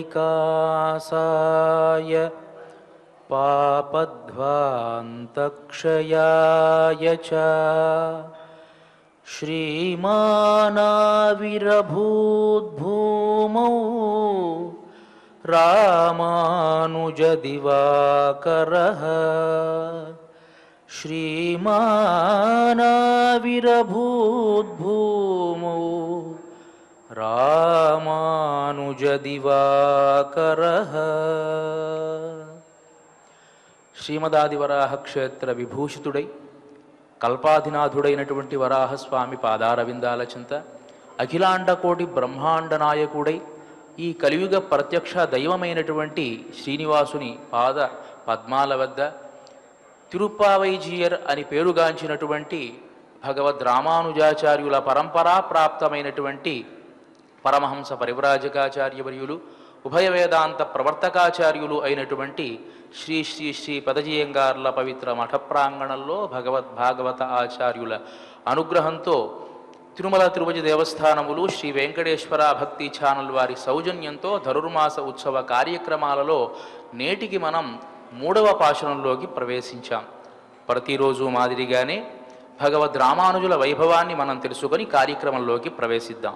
विकासाय पापध्वान्तक्षयाय च श्रीमानाविरभूद्भूमौ रामानुजदिवाकरः श्रीमानाविरभूद्भूमौ रामानुजदिवाकरः। శ్రీమదాదివరాహ క్షేత్ర విభూషితుడై కల్పాధినాథుడైనటువంటి వరాహస్వామి పాదారవిందాల చింత అఖిలాండకోటి బ్రహ్మాండ నాయకుడై ఈ కలియుగ ప్రత్యక్ష దైవమైనటువంటి శ్రీనివాసుని పాద పద్మాల వద్ద తిరుప్పావైజీయర్ అని పేరుగాంచినటువంటి భగవద్ రామానుజాచార్యుల పరంపరా ప్రాప్తమైనటువంటి పరమహంస పరివ్రాజకాచార్యవర్యులు ఉభయ వేదాంత ప్రవర్తకాచార్యులు అయినటువంటి శ్రీ శ్రీ శ్రీ పదజీయంగార్ల పవిత్ర మఠ ప్రాంగణంలో భాగవత ఆచార్యుల అనుగ్రహంతో తిరుమల తిరుపతి దేవస్థానములు శ్రీ వెంకటేశ్వర భక్తి ఛానల్ వారి సౌజన్యంతో ధనుర్మాస ఉత్సవ కార్యక్రమాలలో నేటికి మనం 3వ పాశురంలోకి ప్రవేశించాం. ప్రతిరోజు మాదిరిగానే భగవద్ రామానుజుల వైభవాన్ని మనం తెలుసుకొని కార్యక్రమంలోకి ప్రవేశిద్దాం.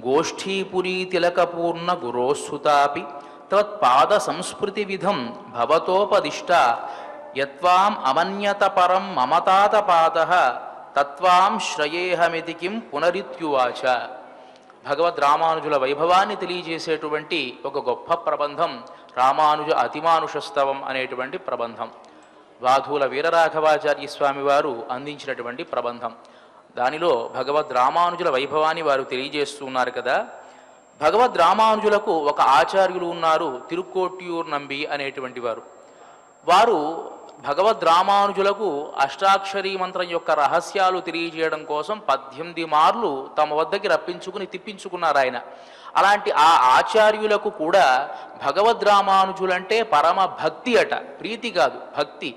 గోష్ఠీపురీ తిలకపూర్ణ గురోస్సుతాపి తత్పాద సంస్మృతి విధం భవతోపదిష్ట యత్వాం అమన్యత పరం మమతాతపాదః తత్వాం శ్రయేహమితి కిం పునరిత్యువాచ. భగవద్ రామానుజుల వైభవాన్ని తెలియజేసేటువంటి ఒక గొప్ప ప్రబంధం రామానుజ అతిమానుషస్తవం అనేటువంటి ప్రబంధం. వాధూల వీరరాఘవాచార్య స్వామి వారు అందించినటువంటి ప్రబంధం. దానిలో భగవద్ రామానుజుల వైభవాన్ని వారు తెలియజేస్తున్నారు కదా. భగవద్ రామానుజులకు ఒక ఆచార్యులు ఉన్నారు, తిరుక్కోట్యూర్ నంబి అనేటువంటి వారు. వారు భగవద్ రామానుజులకు అష్టాక్షరీ మంత్రం యొక్క రహస్యాలు తెలియజేయడం కోసం 18 మార్లు తమ వద్దకి రప్పించుకుని తిప్పించుకున్నారు ఆయన. అలాంటి ఆ ఆచార్యులకు కూడా భగవద్ రామానుజులంటే పరమ భక్తి అట, ప్రీతి కాదు భక్తి.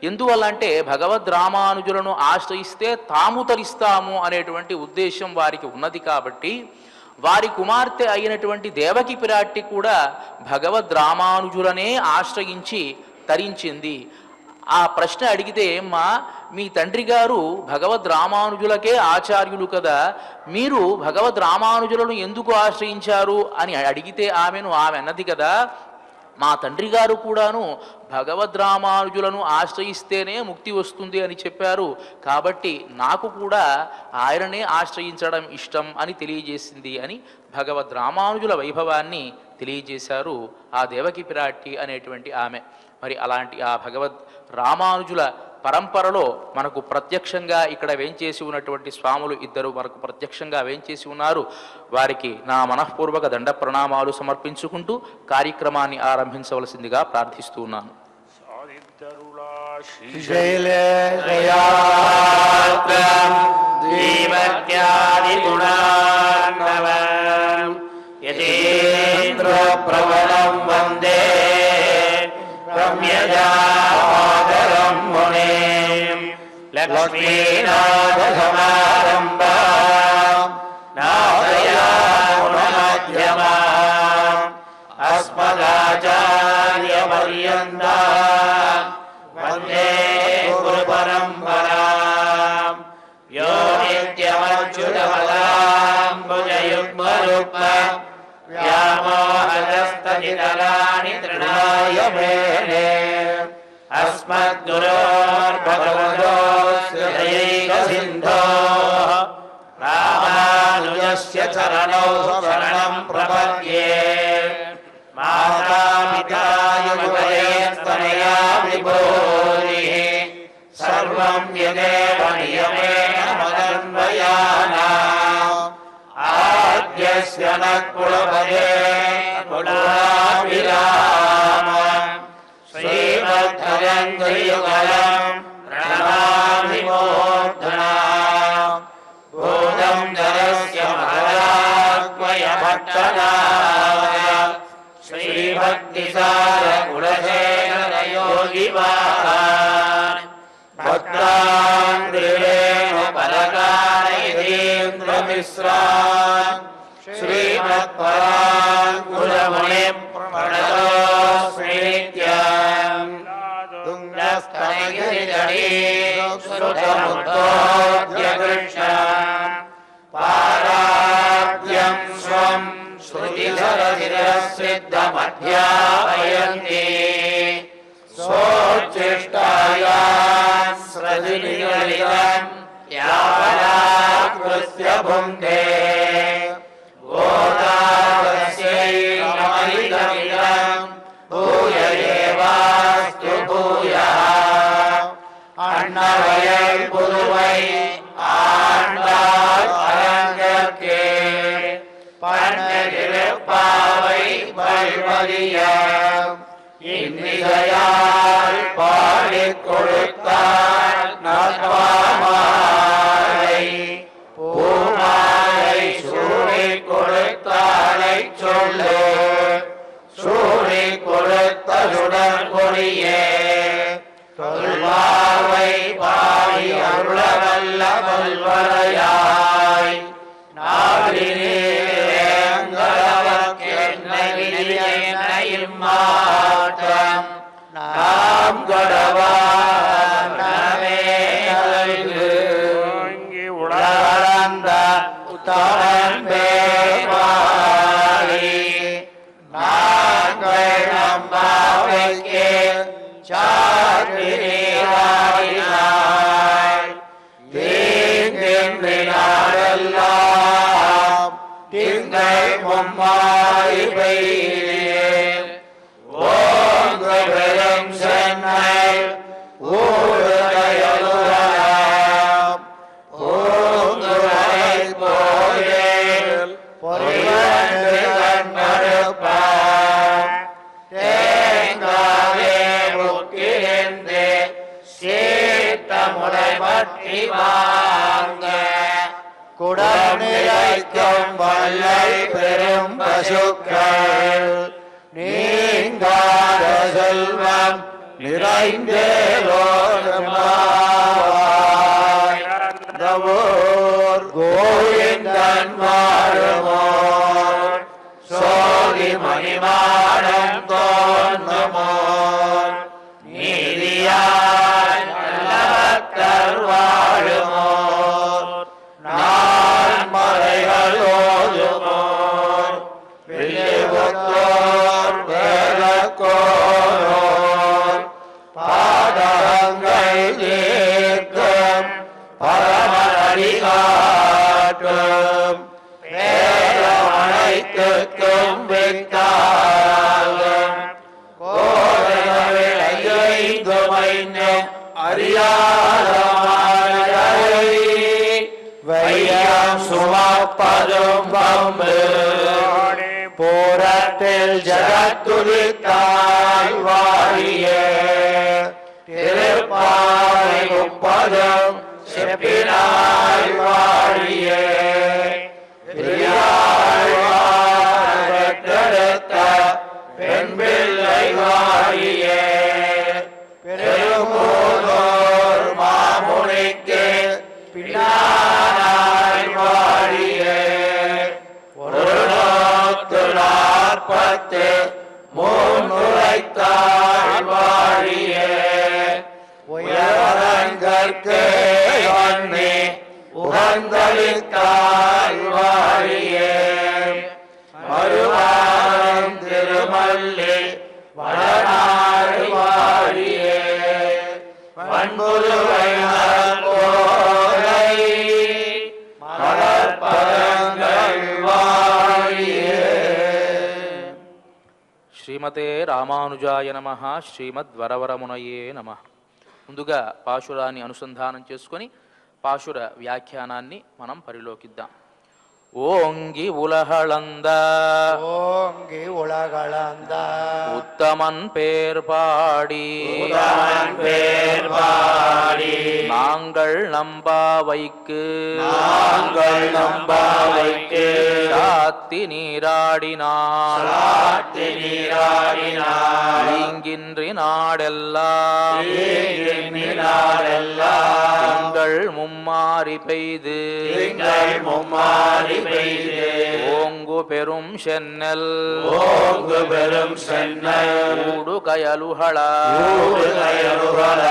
ఎందువల్లంటే భగవద్ రామానుజులను ఆశ్రయిస్తే తాము తరిస్తాము అనేటువంటి ఉద్దేశం వారికి ఉన్నది కాబట్టి వారి కుమార్తె అయినటువంటి దేవకి పిరాట్టి కూడా భగవద్ రామానుజులనే ఆశ్రయించి తరించింది. ఆ ప్రశ్న అడిగితే, అమ్మా మీ తండ్రి గారు భగవద్ రామానుజులకే ఆచార్యులు కదా, మీరు భగవద్ రామానుజులను ఎందుకు ఆశ్రయించారు అని అడిగితే ఆమె అన్నది కదా, మా తండ్రి గారు కూడాను భగవద్ రామానుజులను ఆశ్రయిస్తేనే ముక్తి వస్తుంది అని చెప్పారు, కాబట్టి నాకు కూడా ఆయననే ఆశ్రయించడం ఇష్టం అని తెలియజేసింది అని భగవద్ రామానుజుల వైభవాన్ని తెలియజేశారు ఆ దేవకి పిరాట్టి అనేటువంటి ఆమె. మరి అలాంటి ఆ భగవద్ రామానుజుల పరంపరలో మనకు ప్రత్యక్షంగా ఇక్కడ వేంచేసి ఉన్నటువంటి స్వాములు ఇద్దరు మనకు ప్రత్యక్షంగా వేంచేసి ఉన్నారు. వారికి నా మనఃపూర్వక దండ ప్రణామాలు సమర్పించుకుంటూ కార్యక్రమాన్ని ఆరంభించవలసిందిగా ప్రార్థిస్తూ ఉన్నాను. వందే రమ్యజాదరం మునిం లక్ష్మీనాథసమారంభాం నాదయామునమధ్యమాం అస్మదాచార్యపర్యంతాం వందే గురుపరంపరాం. యో నిత్యమచ్యుతపదాంబుజయుగ్మరుక్మ వ్యామోహదస్తజితరాణి తృణాయ మేనే అస్మద్గురోర్భగవతోస్య దయైకసింధోః రామానుజస్య చరణౌ శరణం ప్రపద్యే. మాతాపితా యువతయస్తనయా విభూతిః సర్వం యదేవ నియమేన మదన్వయానాం. ఆద్యస్య న కులపదే కులాభిరామ శ్రీమద్ధరంగయుగలం ప్రణమామి మూర్ధనా. భూతం జరస్య మహదాత్మయ భట్టనాయ శ్రీభక్తిసార కులశేఖర యోగివాన్ భక్తాంద్రేణ పరకారయతీంద్రమిశ్రాన్ శ్రీమద్ त्वत्पराङ्कुशमुनिं प्रणतोऽस्मि नित्यम् तुङ्गस्तनगिरितटी श्रुतमुद्बोध्य कृष्णम् पाराद्यं स्वं श्रुतिसरसिरसिद्धमध्यापयन्ति सोच्छिष्टायां स्रजिनिगलितं यावनाकृत्य भुङ्क्ते गोदावस्यै नमैदमिदं भूय एवास्तु भूयः अन्नवयल् पुरुवै ஆண்டாள் அரங்கற்கே பண்ணகிருப்பாவை வல்வதிய இன்னிசையால் பாடிக் கொடுத்தாள் நற்பாமாலை பூமாலை சூடிக் கொடுத்தாளைச் சொல்லு சூடிக் கொடுத்த சுடர் கொடியே தொல்வாவை பாடி அருளவல்ல வல்வரையாய் நாடினேங்களவர்க்கென்னையும் மாற்றம் நாம் கடவானமே உலகளந்த உத்தமன் பேவாளி நாங்கள் நம்பாவைக்கே சாற்றினாய் தீங்கின்றினாரெல்லாம் திங்கள் மும்மாறி பெய்தே ஓங்கு பெரும் சென்னை ஊருகையலுலாம் பூங்குவரை போயில் பொறிவண்டு கண்படுப்பாம் தேங்காவே முக்கியந்தே சீர்த்தமுறை பற்றி வாங்க குடம் நிறைக்கும் வல்லை பெரும் பசுக்கள் நீங்காத செல்வம் நிறைந்தேலோர் கோவிந்தன் வாழுமோர் சோதி மணிமாடம் தோன்றுமோர் நீதியாய் நல்லவர் வாழுமோர் நான் மறைகள் ஓதுமோர் வில்லிபுத்தோர் வேலக்கோரோர் பாதகங்கள் தீர்க்கும் பரமரடி காட்டும் பேரமனைத்துக்கும் வித்தாகும் அறியாதமானதை வையம் சுமப்பதும் பம்பு போரத்தில் ஜகத்துதித்தாய் வாழிய திருப்பாவை முப்பதும் செப்பினாய் வாழிய பெற்றெடுத்த பெண் பிள்ளை வாழிய பெருமூதோர் மாமுனிக்கு பின்னானாய் வாழிய ஒரு நோக்கு 43 வாழிய உயரங்கற்கு அன்னே உகந்தளித்தாய் வாழிய மறுவாரம் திருமல்லி வளநாடு வாழிய பண்புருவை மலர்போலை மலர்பதங்கள் வாழிய. శ్రీమతే రామానుజాయ నమః. శ్రీమద్వరవరమునయే నమః. ముందుగా పాశురాన్ని అనుసంధానం చేసుకొని పాశుర వ్యాఖ్యానాన్ని మనం పరిలోకిద్దాం. ஓங்கி உலகளந்த ஓங்கி உலகளந்த உத்தமன் பேர் பாடி நாங்கள் நம்பாவைக்கு சாத்தி நீராடினார் நீங்கின்றி நாடெல்லாம் திங்கள் மும்மாறி பெய்து பெய்தே ஓங்கு பெரும் சென்னல் ஓங்கு பெரும் சென்னல் ஊடு கயலுகள ஊடு கயலுகள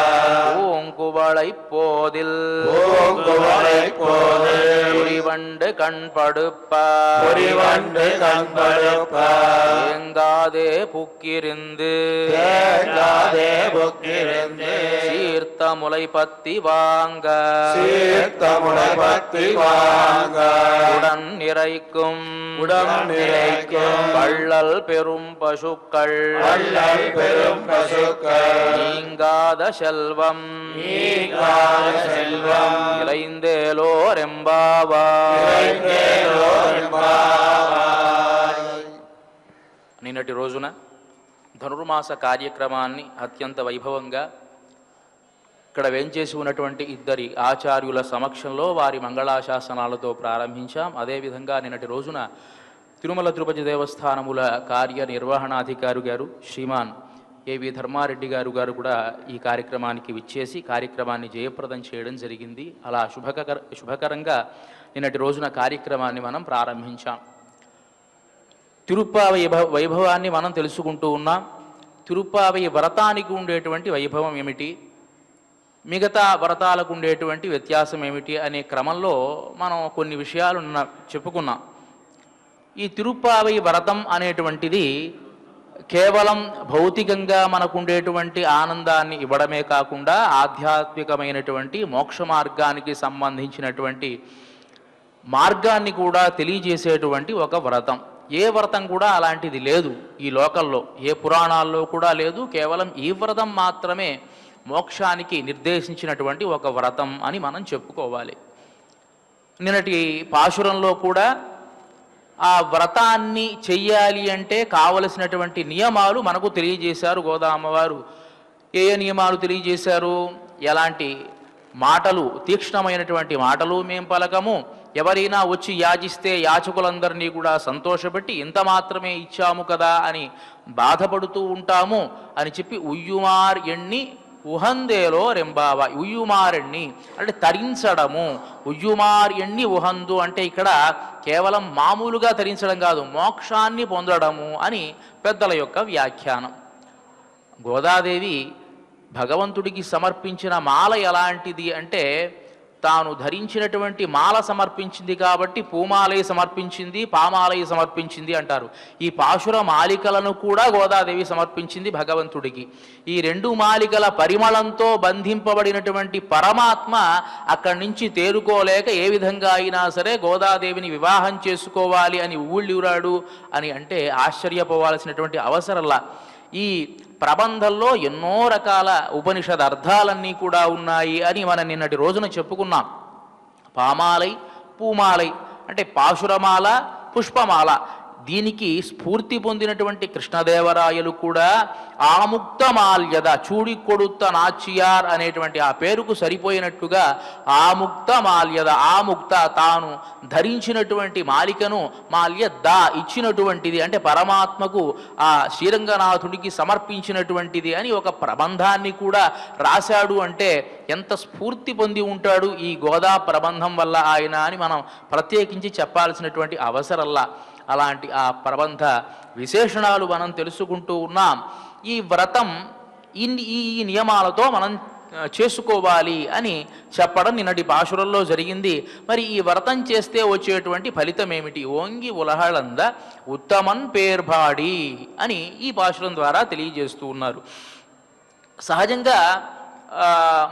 ஓங்குவளை போதில் ஓங்குவளை போது பொறிவண்டு கண்படுப்ப பொறிவண்டு கண்படுப்ப ஏங்காதே புக்கிருந்து தேங்காதே புக்கிருந்து சீர்த்த முலை பத்தி வாங்க சீர்த்த முளை பத்தி வாங்க உடன் நிறைக்கும் உடம் நிறைக்கும் வள்ளல் பெரும் பசுக்கள் வள்ளல் பெரும் பசுக்கள் நீங்காத செல்வம் நீங்காத செல்வம் ఇలైందేలోరెంబావాయ్. నిన్నటి రోజున ధనుర్మాస కార్యక్రమాన్ని అత్యంత వైభవంగా ఇక్కడ వేంచేసి ఉన్నటువంటి ఇద్దరి ఆచార్యుల సమక్షంలో వారి మంగళాశాసనాలతో ప్రారంభించాం. అదేవిధంగా నిన్నటి రోజున తిరుమల తిరుపతి దేవస్థానముల కార్యనిర్వహణాధికారి గారు శ్రీమాన్ ఏవి ధర్మారెడ్డి గారు కూడా ఈ కార్యక్రమానికి విచ్చేసి కార్యక్రమాన్ని జయప్రదం చేయడం జరిగింది. అలా శుభకరంగా నిన్నటి రోజున కార్యక్రమాన్ని మనం ప్రారంభించాం. తిరుప్పావై వైభవాన్ని మనం తెలుసుకుంటూ ఉన్నాం. తిరుప్పావై వ్రతానికి ఉండేటువంటి వైభవం ఏమిటి, మిగతా వ్రతాలకు ఉండేటువంటి వ్యత్యాసం ఏమిటి అనే క్రమంలో మనం కొన్ని విషయాలు చెప్పుకున్నాం. ఈ తిరుప్పావై వ్రతం అనేటువంటిది కేవలం భౌతికంగా మనకు ఉండేటువంటి ఆనందాన్ని ఇవ్వడమే కాకుండా ఆధ్యాత్మికమైనటువంటి మోక్ష మార్గానికి సంబంధించినటువంటి మార్గాన్ని కూడా తెలియజేసేటువంటి ఒక వ్రతం. ఏ వ్రతం కూడా అలాంటిది లేదు ఈ లోకంలో, ఏ పురాణాల్లో కూడా లేదు. కేవలం ఈ వ్రతం మాత్రమే మోక్షానికి నిర్దేశించినటువంటి ఒక వ్రతం అని మనం చెప్పుకోవాలి. నిన్నటి పాశురంలో కూడా ఆ వ్రతాన్ని చెయ్యాలి అంటే కావలసినటువంటి నియమాలు మనకు తెలియజేశారు గోదామ్మవారు. ఏ నియమాలు తెలియజేశారు, ఎలాంటి మాటలు, తీక్ష్ణమైనటువంటి మాటలు మేం పలకము, ఎవరైనా వచ్చి యాచిస్తే యాచకులందరినీ కూడా సంతోషపెట్టి ఇంత మాత్రమే ఇచ్చాము కదా అని బాధపడుతూ ఉంటాము అని చెప్పి ఉయ్యుమార్ ఎన్ని ఉహందేలో రెంబావ. ఉయ్యుమారెణ్ణి అంటే తరించడము, ఉయ్యుమార్ ఎన్ని ఉహందు అంటే ఇక్కడ కేవలం మామూలుగా తరించడం కాదు, మోక్షాన్ని పొందడము అని పెద్దల యొక్క వ్యాఖ్యానం. గోదాదేవి భగవంతుడికి సమర్పించిన మాల ఎలాంటిది అంటే తాను ధరించినటువంటి మాల సమర్పించింది కాబట్టి పూమాలయ సమర్పించింది, పామాలయ సమర్పించింది అంటారు. ఈ పాశుర మాలికలను కూడా గోదాదేవి సమర్పించింది భగవంతుడికి. ఈ రెండు మాలికల పరిమళంతో బంధింపబడినటువంటి పరమాత్మ అక్కడి నుంచి తేరుకోలేక ఏ విధంగా అయినా సరే గోదాదేవిని వివాహం చేసుకోవాలి అని ఊళ్ళూరాడు అని అంటే ఆశ్చర్యపోవాల్సినటువంటి అవసరంలా. ఈ ప్రబంధంలో ఎన్నో రకాల ఉపనిషద్ అర్థాలన్నీ కూడా ఉన్నాయి అని మనం నిన్నటి రోజున చెప్పుకున్నాం. పామాలై, పూమాలై అంటే పాశురమాల, పుష్పమాల. దీనికి స్ఫూర్తి పొందినటువంటి కృష్ణదేవరాయలు కూడా ఆముక్తమాల్యద చూడి కొడుత నాచియార్ అనేటువంటి ఆ పేరుకు సరిపోయినట్టుగా ఆముక్తమాల్యద, ఆముక్త తాను ధరించినటువంటి మాలికను మాల్యద ఇచ్చినటువంటిది అంటే పరమాత్మకు ఆ శ్రీరంగనాథుడికి సమర్పించినటువంటిది అని ఒక ప్రబంధాన్ని కూడా రాశాడు. అంటే ఎంత స్ఫూర్తి పొంది ఉంటాడు ఈ గోదా ప్రబంధం వల్ల ఆయన అని మనం ప్రత్యేకించి చెప్పాల్సినటువంటి అవసరంలా. అలాంటి ఆ ప్రబంధ విశేషణాలు మనం తెలుసుకుంటూ ఉన్నాం. ఈ వ్రతం ఈ నియమాలతో మనం చేసుకోవాలి అని చెప్పడం నిన్నటి పాశురంలో జరిగింది. మరి ఈ వ్రతం చేస్తే వచ్చేటువంటి ఫలితం ఏమిటి? ఓంగి ఉలహళంద ఉత్తమన్ పేర్బాడి అని ఈ పాశురం ద్వారా తెలియజేస్తూ ఉన్నారు. సహజంగా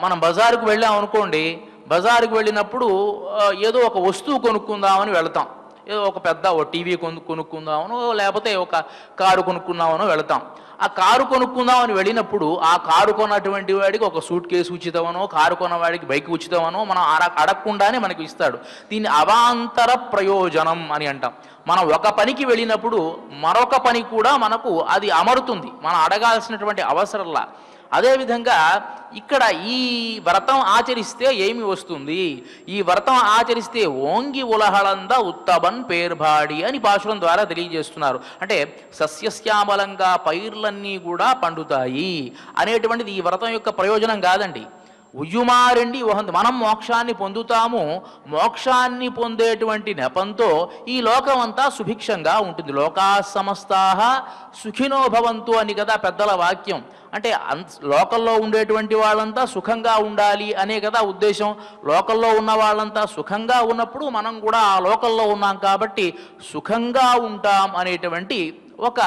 మనం బజారుకు వెళ్ళాం అనుకోండి, బజారుకు వెళ్ళినప్పుడు ఏదో ఒక వస్తువు కొనుక్కుందామని వెళతాం. ఏదో ఒక పెద్ద టీవీ కొనుక్కుందామనో లేకపోతే ఒక కారు కొనుక్కుందామనో వెళతాం. ఆ కారు కొనుక్కుందామని వెళ్ళినప్పుడు ఆ కారు కొన్నటువంటి వాడికి ఒక సూట్ కేసు ఉచితమనో, కారు కొన్నవాడికి బైక్ ఉచితమనో మనం అడగకుండానే మనకు ఇస్తాడు. దీన్ని అవాంతర ప్రయోజనం అని అంటాం. మనం ఒక పనికి వెళ్ళినప్పుడు మరొక పని కూడా మనకు అది అమరుతుంది, మనం అడగాల్సినటువంటి అవసరంలా. అదేవిధంగా ఇక్కడ ఈ వ్రతం ఆచరిస్తే ఏమి వస్తుంది? ఈ వ్రతం ఆచరిస్తే ఓంగి ఉలహళంద ఉత్తమన్ పేర్బాడి అని పాశురం ద్వారా తెలియజేస్తున్నారు. అంటే సస్యశ్యామలంగా పైర్లన్నీ కూడా పండుతాయి అనేటువంటిది ఈ వ్రతం యొక్క ప్రయోజనం కాదండి. ఉయ్యుమారెండి వహంతి. మనం మోక్షాన్ని పొందుతాము. మోక్షాన్ని పొందేటువంటి నెపంతో ఈ లోకమంతా సుభిక్షంగా ఉంటుంది. లోకా సమస్తాః సుఖినో భవంతు అని కదా పెద్దల వాక్యం. అంటే లోకల్లో ఉండేటువంటి వాళ్ళంతా సుఖంగా ఉండాలి అనే కదా ఉద్దేశం. లోకల్లో ఉన్న వాళ్ళంతా సుఖంగా ఉన్నప్పుడు మనం కూడా ఆ లోకల్లో ఉన్నాం కాబట్టి సుఖంగా ఉంటాం అనేటువంటి ఒక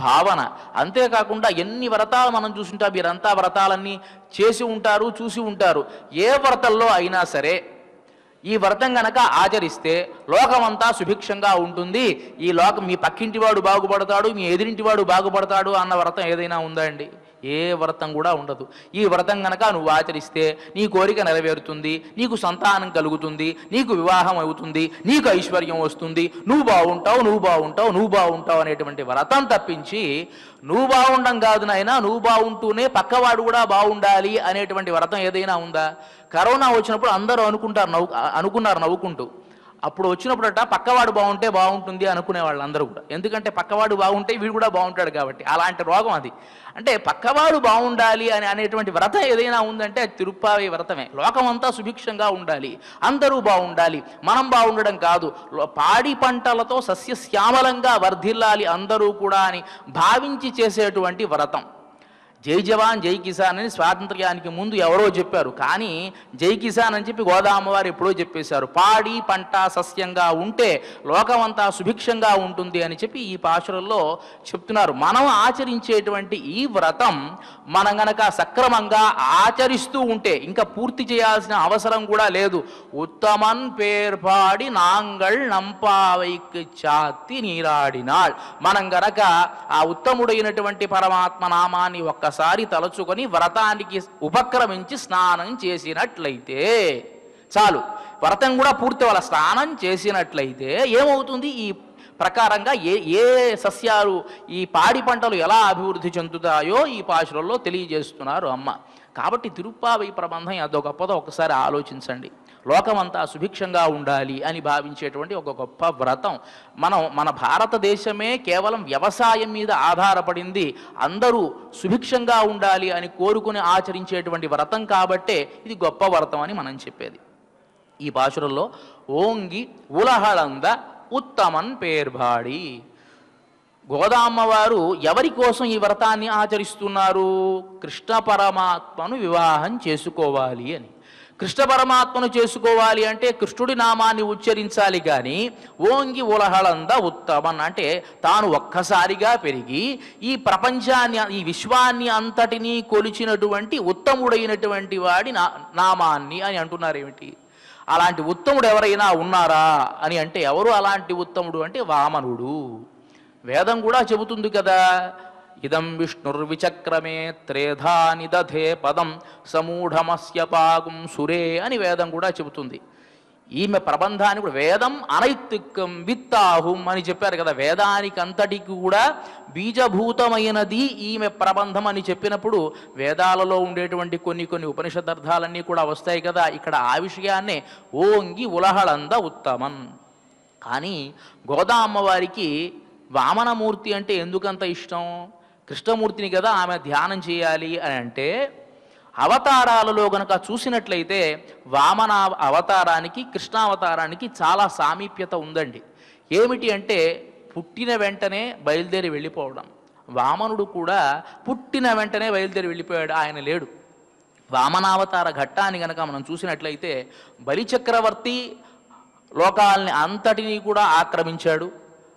భావన. అంతేకాకుండా ఎన్ని వ్రతాలు మనం చూసుంటాం. మీరంతా వ్రతాలన్నీ చేసి ఉంటారు, చూసి ఉంటారు. ఏ వ్రతంలో అయినా సరే ఈ వ్రతం గనక ఆచరిస్తే లోకమంతా సుభిక్షంగా ఉంటుంది, ఈ లోకం మీ పక్కింటివాడు బాగుపడతాడు, మీ ఎదిరింటివాడు బాగుపడతాడు అన్న వ్రతం ఏదైనా ఉందా అండి? ఏ వ్రతం కూడా ఉండదు. ఈ వ్రతం గనక నువ్వు ఆచరిస్తే నీ కోరిక నెరవేరుతుంది, నీకు సంతానం కలుగుతుంది, నీకు వివాహం అవుతుంది, నీకు ఐశ్వర్యం వస్తుంది, నువ్వు బాగుంటావు, నువ్వు బాగుంటావు, నువ్వు బాగుంటావు అనేటువంటి వ్రతం తప్పించి నువ్వు బాగుండం కాదు నాయనా, నువ్వు బాగుంటూనే పక్కవాడు కూడా బాగుండాలి అనేటువంటి వ్రతం ఏదైనా ఉందా? కరోనా వచ్చినప్పుడు అందరూ అనుకున్నారు నవ్వుకుంటూ. అప్పుడు వచ్చినప్పుడట పక్కవాడు బాగుంటే బాగుంటుంది అనుకునే వాళ్ళందరూ కూడా. ఎందుకంటే పక్కవాడు బాగుంటే వీడు కూడా బాగుంటాడు కాబట్టి. అలాంటి రోగం అది. అంటే పక్కవాడు బాగుండాలి అనేటువంటి వ్రతం ఏదైనా ఉందంటే అది తిరుప్పావి వ్రతమే. లోకమంతా సుభిక్షంగా ఉండాలి, అందరూ బాగుండాలి, మనం బాగుండడం కాదు, పాడి పంటలతో సస్యశ్యామలంగా వర్ధిల్లాలి అందరూ కూడా అని భావించి చేసేటువంటి వ్రతం. జై జవాన్ జై కిసాన్ అని స్వాతంత్ర్యానికి ముందు ఎవరో చెప్పారు, కానీ జై కిసాన్ అని చెప్పి గోదామ్మవారు ఎప్పుడో చెప్పేశారు. పాడి పంట సస్యంగా ఉంటే లోకమంతా సుభిక్షంగా ఉంటుంది అని చెప్పి ఈ పాశురంలో చెప్తున్నారు. మనం ఆచరించేటువంటి ఈ వ్రతం మనం గనక సక్రమంగా ఆచరిస్తూ ఉంటే ఇంకా పూర్తి చేయాల్సిన అవసరం కూడా లేదు. ఉత్తమన్ పేర్పాడి నాంగళ్ నంపావైకి చాతి నీరాడినాள். మనం గనక ఆ ఉత్తముడైనటువంటి పరమాత్మ నామాన్ని ఒక్కసారి తలుచుకొని వ్రతానికి ఉపక్రమించి స్నానం చేసినట్లయితే చాలు. వ్రతం కూడా పూర్తి వాళ్ళ స్నానం చేసినట్లయితే ఏమవుతుంది? ఈ ప్రకారంగా ఏ సస్యాలు ఈ పాడి పంటలు ఎలా అభివృద్ధి చెందుతాయో ఈ పాశురంలో తెలియజేస్తున్నారు అమ్మ. కాబట్టి తిరుప్పావై ప్రబంధం అదో గొప్పదో ఒకసారి ఆలోచించండి. లోకమంతా సుభిక్షంగా ఉండాలి అని భావించేటువంటి ఒక గొప్ప వ్రతం. మన భారతదేశమే కేవలం వ్యవసాయం మీద ఆధారపడింది. అందరూ సుభిక్షంగా ఉండాలి అని కోరుకుని ఆచరించేటువంటి వ్రతం కాబట్టే ఇది గొప్ప వ్రతం అని మనం చెప్పేది. ఈ పాశురంలో ఓంగి ఉలహళంద ఉత్తమన్ పేర్బాడి. గోదామ్మవారు ఎవరి కోసం ఈ వ్రతాన్ని ఆచరిస్తున్నారు? కృష్ణ పరమాత్మను వివాహం చేసుకోవాలి అని. కృష్ణ పరమాత్మను చేసుకోవాలి అంటే కృష్ణుడి నామాన్ని ఉచ్చరించాలి. కానీ ఓంగి ఉలహళంద ఉత్తమన్ అంటే తాను ఒక్కసారిగా పెరిగి ఈ ప్రపంచాన్ని ఈ విశ్వాన్ని అంతటినీ కొలిచినటువంటి ఉత్తముడైనటువంటి వాడి నామాన్ని అని అంటున్నారు. ఏమిటి? అలాంటి ఉత్తముడు ఎవరైనా ఉన్నారా అని అంటే ఎవరు అలాంటి ఉత్తముడు అంటే వామనుడు. వేదం కూడా చెబుతుంది కదా, ఇదం విష్ణుర్విచక్రమే త్రేధా నిదధే పదం సమూఢమస్య పాగుం సురే అని వేదం కూడా చెబుతుంది. ఈమె ప్రబంధాన్ని కూడా వేదం అనైతికం విత్తాహుం అని చెప్పారు కదా. వేదానికి అంతటికి కూడా బీజభూతమైనది ఈమె ప్రబంధం అని చెప్పినప్పుడు వేదాలలో ఉండేటువంటి కొన్ని ఉపనిషదర్థాలన్నీ కూడా వస్తాయి కదా. ఇక్కడ ఆ విషయాన్నే ఓంగి ఉలహళంద ఉత్తమన్. కానీ గోదా అమ్మవారికి వామనమూర్తి అంటే ఎందుకంత ఇష్టం? కృష్ణమూర్తిని కదా ఆమె ధ్యానం చేయాలి అని అంటే అవతారాలలో గనక చూసినట్లయితే వామన అవతారానికి కృష్ణావతారానికి చాలా సామీప్యత ఉందండి. ఏమిటి అంటే పుట్టిన వెంటనే బయలుదేరి వెళ్ళిపోవడం. వామనుడు కూడా పుట్టిన వెంటనే బయలుదేరి వెళ్ళిపోయాడు, ఆయన లేడు. వామనావతార ఘట్టాన్ని గనక మనం చూసినట్లయితే బలిచక్రవర్తి లోకాలని అంతటినీ కూడా ఆక్రమించాడు.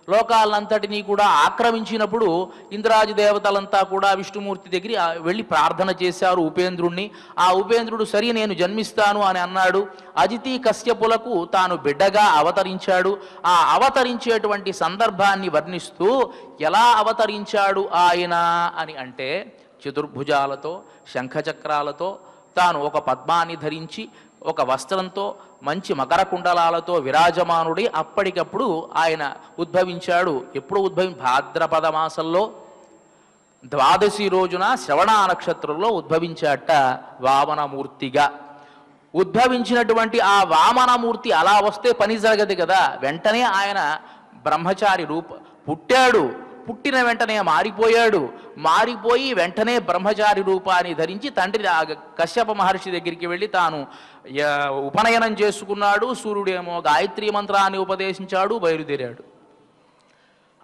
లోకాలంతటినీ కూడా ఆక్రమించినప్పుడు ఇంద్రాది దేవతలంతా కూడా విష్ణుమూర్తి దగ్గర వెళ్ళి ప్రార్థన చేశారు ఉపేంద్రుణ్ణి. ఆ ఉపేంద్రుడు సరి నేను జన్మిస్తాను అని అన్నాడు. అదితి కశ్యపులకు తాను బిడ్డగా అవతరించాడు. ఆ అవతరించేటువంటి సందర్భాన్ని వర్ణిస్తూ ఎలా అవతరించాడు ఆయన అని అంటే చతుర్భుజాలతో శంఖచక్రాలతో తాను ఒక పద్మాన్ని ధరించి ఒక వస్త్రంతో మంచి మకర కుండలాలతో విరాజమానుడి అప్పటికప్పుడు ఆయన ఉద్భవించాడు. ఎప్పుడు భాద్రపద మాసంలో ద్వాదశి రోజున శ్రవణ నక్షత్రంలో ఉద్భవించాట వామనమూర్తిగా. ఉద్భవించినటువంటి ఆ వామనమూర్తి అలా వస్తే పని జరగదు కదా. వెంటనే ఆయన బ్రహ్మచారి పుట్టాడు. పుట్టిన వెంటనే మారిపోయి వెంటనే బ్రహ్మచారి రూపాన్ని ధరించి తండ్రి కశ్యప మహర్షి దగ్గరికి వెళ్ళి తాను ఉపనయనం చేసుకున్నాడు. సూర్యుడేమో గాయత్రీ మంత్రాన్ని ఉపదేశించాడు, బయలుదేరాడు.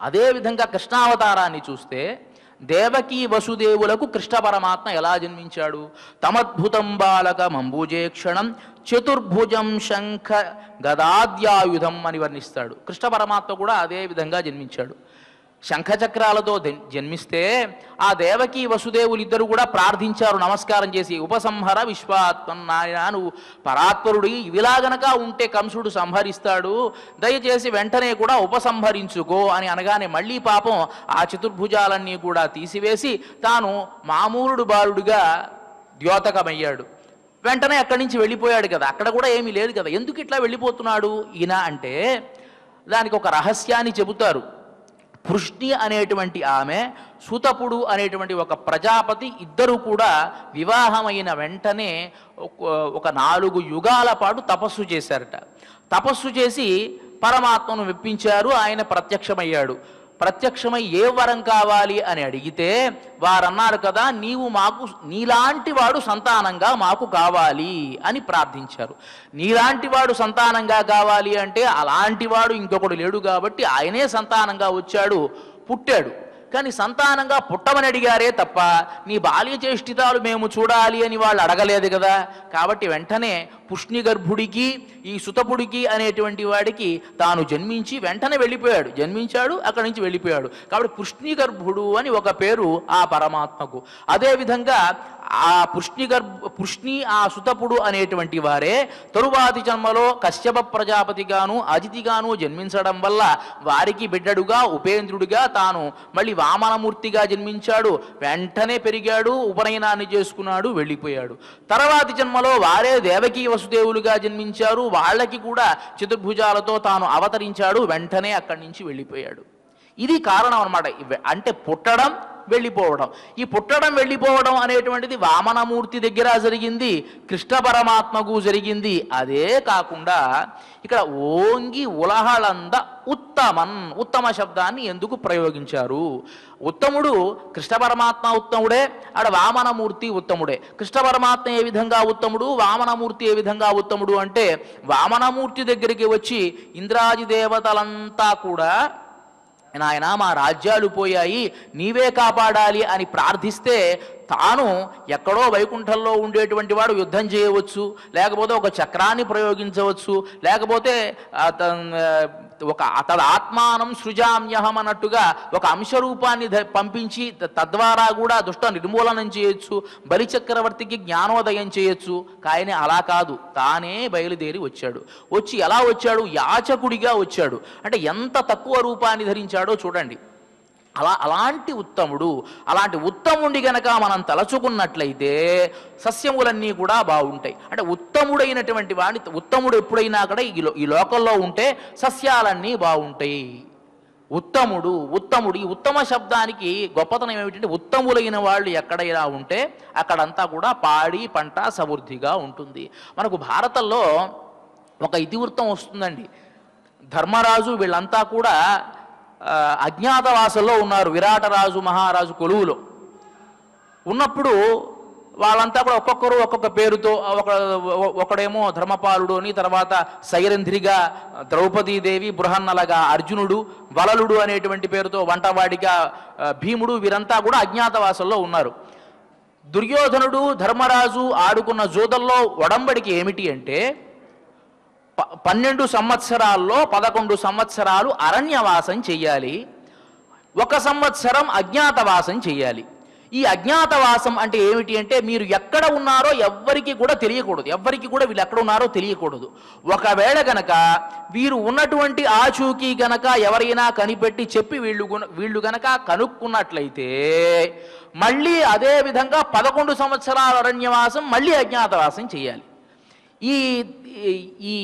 అదేవిధంగా కృష్ణావతారాన్ని చూస్తే దేవకీ వసుదేవులకు కృష్ణ పరమాత్మ ఎలా జన్మించాడు? తమద్భుతం బాలక మంబుజేక్షణం చతుర్భుజం శంఖ గదాద్యాయుధం అని వర్ణిస్తాడు. కృష్ణ పరమాత్మ కూడా అదే విధంగా జన్మించాడు. శంఖచక్రాలతో జన్మిస్తే ఆ దేవకీ వసుదేవులిద్దరూ కూడా ప్రార్థించారు నమస్కారం చేసి, ఉపసంహర విశ్వాత్మన్, నాయన నువ్వు పరాత్పరుడి, ఇవిలా గనక ఉంటే కంసుడు సంహరిస్తాడు, దయచేసి వెంటనే కూడా ఉపసంహరించుకో అని అనగానే మళ్ళీ పాపం ఆ చతుర్భుజాలన్నీ కూడా తీసివేసి తాను మామూలుడు బాలుడిగా ద్యోతకమయ్యాడు. వెంటనే అక్కడి నుంచి వెళ్ళిపోయాడు కదా, అక్కడ కూడా ఏమీ లేదు కదా. ఎందుకు ఇట్లా వెళ్ళిపోతున్నాడు ఈయన అంటే దానికి ఒక రహస్యాన్ని చెబుతారు. పృష్ణి అనేటువంటి ఆమె, సుతపుడు అనేటువంటి ఒక ప్రజాపతి ఇద్దరు కూడా వివాహమైన వెంటనే ఒక 4 యుగాల పాటు తపస్సు చేశారట. తపస్సు చేసి పరమాత్మను మెప్పించారు. ఆయన ప్రత్యక్షమయ్యాడు. ప్రత్యక్షమై ఏ వరం కావాలి అని అడిగితే వారన్నారు కదా, నీవు మాకు నీలాంటి వాడు సంతానంగా మాకు కావాలి అని ప్రార్థించారు. నీలాంటి వాడు సంతానంగా కావాలి అంటే అలాంటి వాడు ఇంకొకడు లేడు కాబట్టి ఆయనే సంతానంగా వచ్చాడు, పుట్టాడు. కానీ సంతానంగా పుట్టమని అడిగారే తప్ప నీ బాల్య చేష్టితాలు మేము చూడాలి అని వాళ్ళు అడగలేదు కదా. కాబట్టి వెంటనే పుష్ణి గర్భుడికి ఈ సుతపుడికి అనేటువంటి వాడికి తాను జన్మించి వెంటనే వెళ్ళిపోయాడు. జన్మించాడు, అక్కడి నుంచి వెళ్ళిపోయాడు. కాబట్టి పుష్ణి గర్భుడు అని ఒక పేరు ఆ పరమాత్మకు. అదేవిధంగా ఆ పుష్ణి ఆ సుతపుడు అనేటువంటి వారే తరువాతి జన్మలో కశ్యప ప్రజాపతిగాను అజితిగాను జన్మించడం వల్ల వారికి బిడ్డడుగా ఉపేంద్రుడిగా తాను మళ్ళీ వామనమూర్తిగా జన్మించాడు. వెంటనే పెరిగాడు, ఉపనయనాన్ని చేసుకున్నాడు, వెళ్ళిపోయాడు. తర్వాతి జన్మలో వారే దేవకీ వసుదేవులుగా జన్మించారు. వాళ్ళకి కూడా చతుర్భుజాలతో తాను అవతరించాడు. వెంటనే అక్కడి నుంచి వెళ్ళిపోయాడు. ఇది కారణం అన్నమాట. అంటే పుట్టడం, వెళ్ళిపోవడం. ఈ పుట్టడం వెళ్ళిపోవడం అనేటువంటిది వామనమూర్తి దగ్గర జరిగింది, కృష్ణ పరమాత్మకు జరిగింది. అదే కాకుండా ఇక్కడ ఓంగి ఉలహళంద ఉత్తమన్, ఉత్తమ శబ్దాన్ని ఎందుకు ప్రయోగించారు? ఉత్తముడు కృష్ణ పరమాత్మ ఉత్తముడే, ఆడ వామనమూర్తి ఉత్తముడే. కృష్ణ పరమాత్మ ఏ విధంగా ఉత్తముడు, వామనమూర్తి ఏ విధంగా ఉత్తముడు అంటే వామనమూర్తి దగ్గరికి వచ్చి ఇంద్రాది దేవతలంతా కూడా నాయన మా రాజ్యాలు పోయాయి, నీవే కాపాడాలి అని ప్రార్థిస్తే తాను ఎక్కడో వైకుంఠంలో ఉండేటువంటి వాడు యుద్ధం చేయవచ్చు, లేకపోతే ఒక చక్రాన్ని ప్రయోగించవచ్చు, లేకపోతే అతడు ఆత్మానం సృజామ్యహం అన్నట్టుగా ఒక అంశరూపాన్ని పంపించి తద్వారా కూడా దుష్ట నిర్మూలనం చేయొచ్చు, బలిచక్రవర్తికి జ్ఞానోదయం చేయొచ్చు. కానీ అలా కాదు, తానే బయలుదేరి వచ్చాడు. వచ్చి ఎలా వచ్చాడు? యాచకుడిగా వచ్చాడు. అంటే ఎంత తక్కువ రూపాన్ని ధరించాడో చూడండి. అలాంటి ఉత్తముడు, అలాంటి ఉత్తముడి గనక మనం తలచుకున్నట్లయితే సస్యములన్నీ కూడా బాగుంటాయి. అంటే ఉత్తముడైనటువంటి వాడిని, ఉత్తముడు ఎప్పుడైనా కూడా ఈ లోకంలో ఉంటే సస్యాలన్నీ బాగుంటాయి. ఉత్తముడు ఈ ఉత్తమ శబ్దానికి గొప్పతనం ఏమిటంటే ఉత్తములైన వాళ్ళు ఎక్కడైనా ఉంటే అక్కడంతా కూడా పాడి పంట సమృద్ధిగా ఉంటుంది. మనకు భారతంలో ఒక ఇతివృత్తం వస్తుందండి. ధర్మరాజు వీళ్ళంతా కూడా అజ్ఞాతవాసంలో ఉన్నారు. విరాటరాజు మహారాజు కొలువులో ఉన్నప్పుడు వాళ్ళంతా కూడా ఒక్కొక్కరు ఒక్కొక్క పేరుతో, ఒకడేమో ధర్మపాలుడు అని, తర్వాత సైరంధ్రిగా ద్రౌపదీదేవి, బృహన్నలగా అర్జునుడు, వలలుడు అనేటువంటి పేరుతో వంటవాడిగా భీముడు, వీరంతా కూడా అజ్ఞాతవాసంలో ఉన్నారు. దుర్యోధనుడు ధర్మరాజు ఆడుకున్న జోదల్లో ఒడంబడికి ఏమిటి అంటే 12 సంవత్సరాల్లో 11 సంవత్సరాలు అరణ్యవాసం చెయ్యాలి, 1 సంవత్సరం అజ్ఞాతవాసం చెయ్యాలి. ఈ అజ్ఞాతవాసం అంటే ఏమిటి అంటే మీరు ఎక్కడ ఉన్నారో ఎవ్వరికి కూడా తెలియకూడదు, ఎవ్వరికి కూడా వీళ్ళు ఎక్కడ ఉన్నారో తెలియకూడదు. ఒకవేళ గనక వీరు ఉన్నటువంటి ఆచూకీ గనక ఎవరైనా కనిపెట్టి చెప్పి వీళ్ళు గనక కనుక్కున్నట్లయితే మళ్ళీ అదే విధంగా 11 సంవత్సరాల అరణ్యవాసం, మళ్ళీ అజ్ఞాతవాసం చేయాలి. ఈ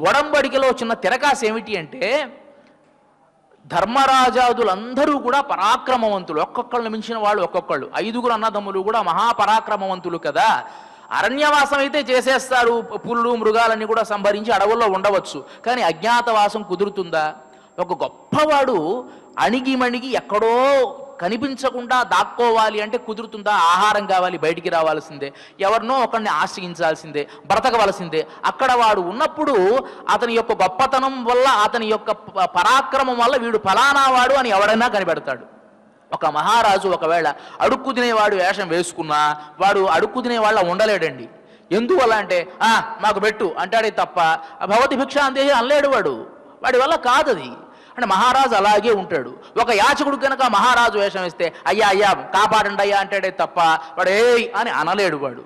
ఒడంబడికలో చిన్న తిరకాసు ఏమిటి అంటే ధర్మరాజాదులందరూ కూడా పరాక్రమవంతులు, ఒక్కొక్కళ్ళని మించిన వాళ్ళు ఒక్కొక్కళ్ళు. 5 అన్నదమ్ములు కూడా మహాపరాక్రమవంతులు కదా. అరణ్యవాసం అయితే చేసేస్తారు, పులులు మృగాలన్నీ కూడా సంభరించి అడవుల్లో ఉండవచ్చు. కానీ అజ్ఞాతవాసం కుదురుతుందా? ఒక గొప్పవాడు అణిగిమణిగి ఎక్కడో కనిపించకుండా దాక్కోవాలి అంటే కుదురుతుందా? ఆహారం కావాలి, బయటికి రావాల్సిందే, ఎవరినో ఒకరిని ఆశ్రయించాల్సిందే, బ్రతకవలసిందే. అక్కడ వాడు ఉన్నప్పుడు అతని యొక్క గొప్పతనం వల్ల, అతని యొక్క పరాక్రమం వల్ల వీడు ఫలానా వాడు అని ఎవడైనా కనిపెడతాడు. ఒక మహారాజు ఒకవేళ అడుక్కు తినేవాడు వేషం వేసుకున్నా వాడు అడుక్కు తినేవాళ్ళ ఉండలేడండి. ఎందువల్ల అంటే మాకు పెట్టు అంటాడే తప్ప భవతి భిక్ష అందేహి అనలేడు వాడి వల్ల కాదది. అంటే మహారాజు అలాగే ఉంటాడు. ఒక యాచకుడు కనుక మహారాజు వేషం వేస్తే అయ్యా అయ్యా కాపాడండి అయ్యా అంటాడే తప్ప వాడు ఏయ్ అని అనలేడు వాడు.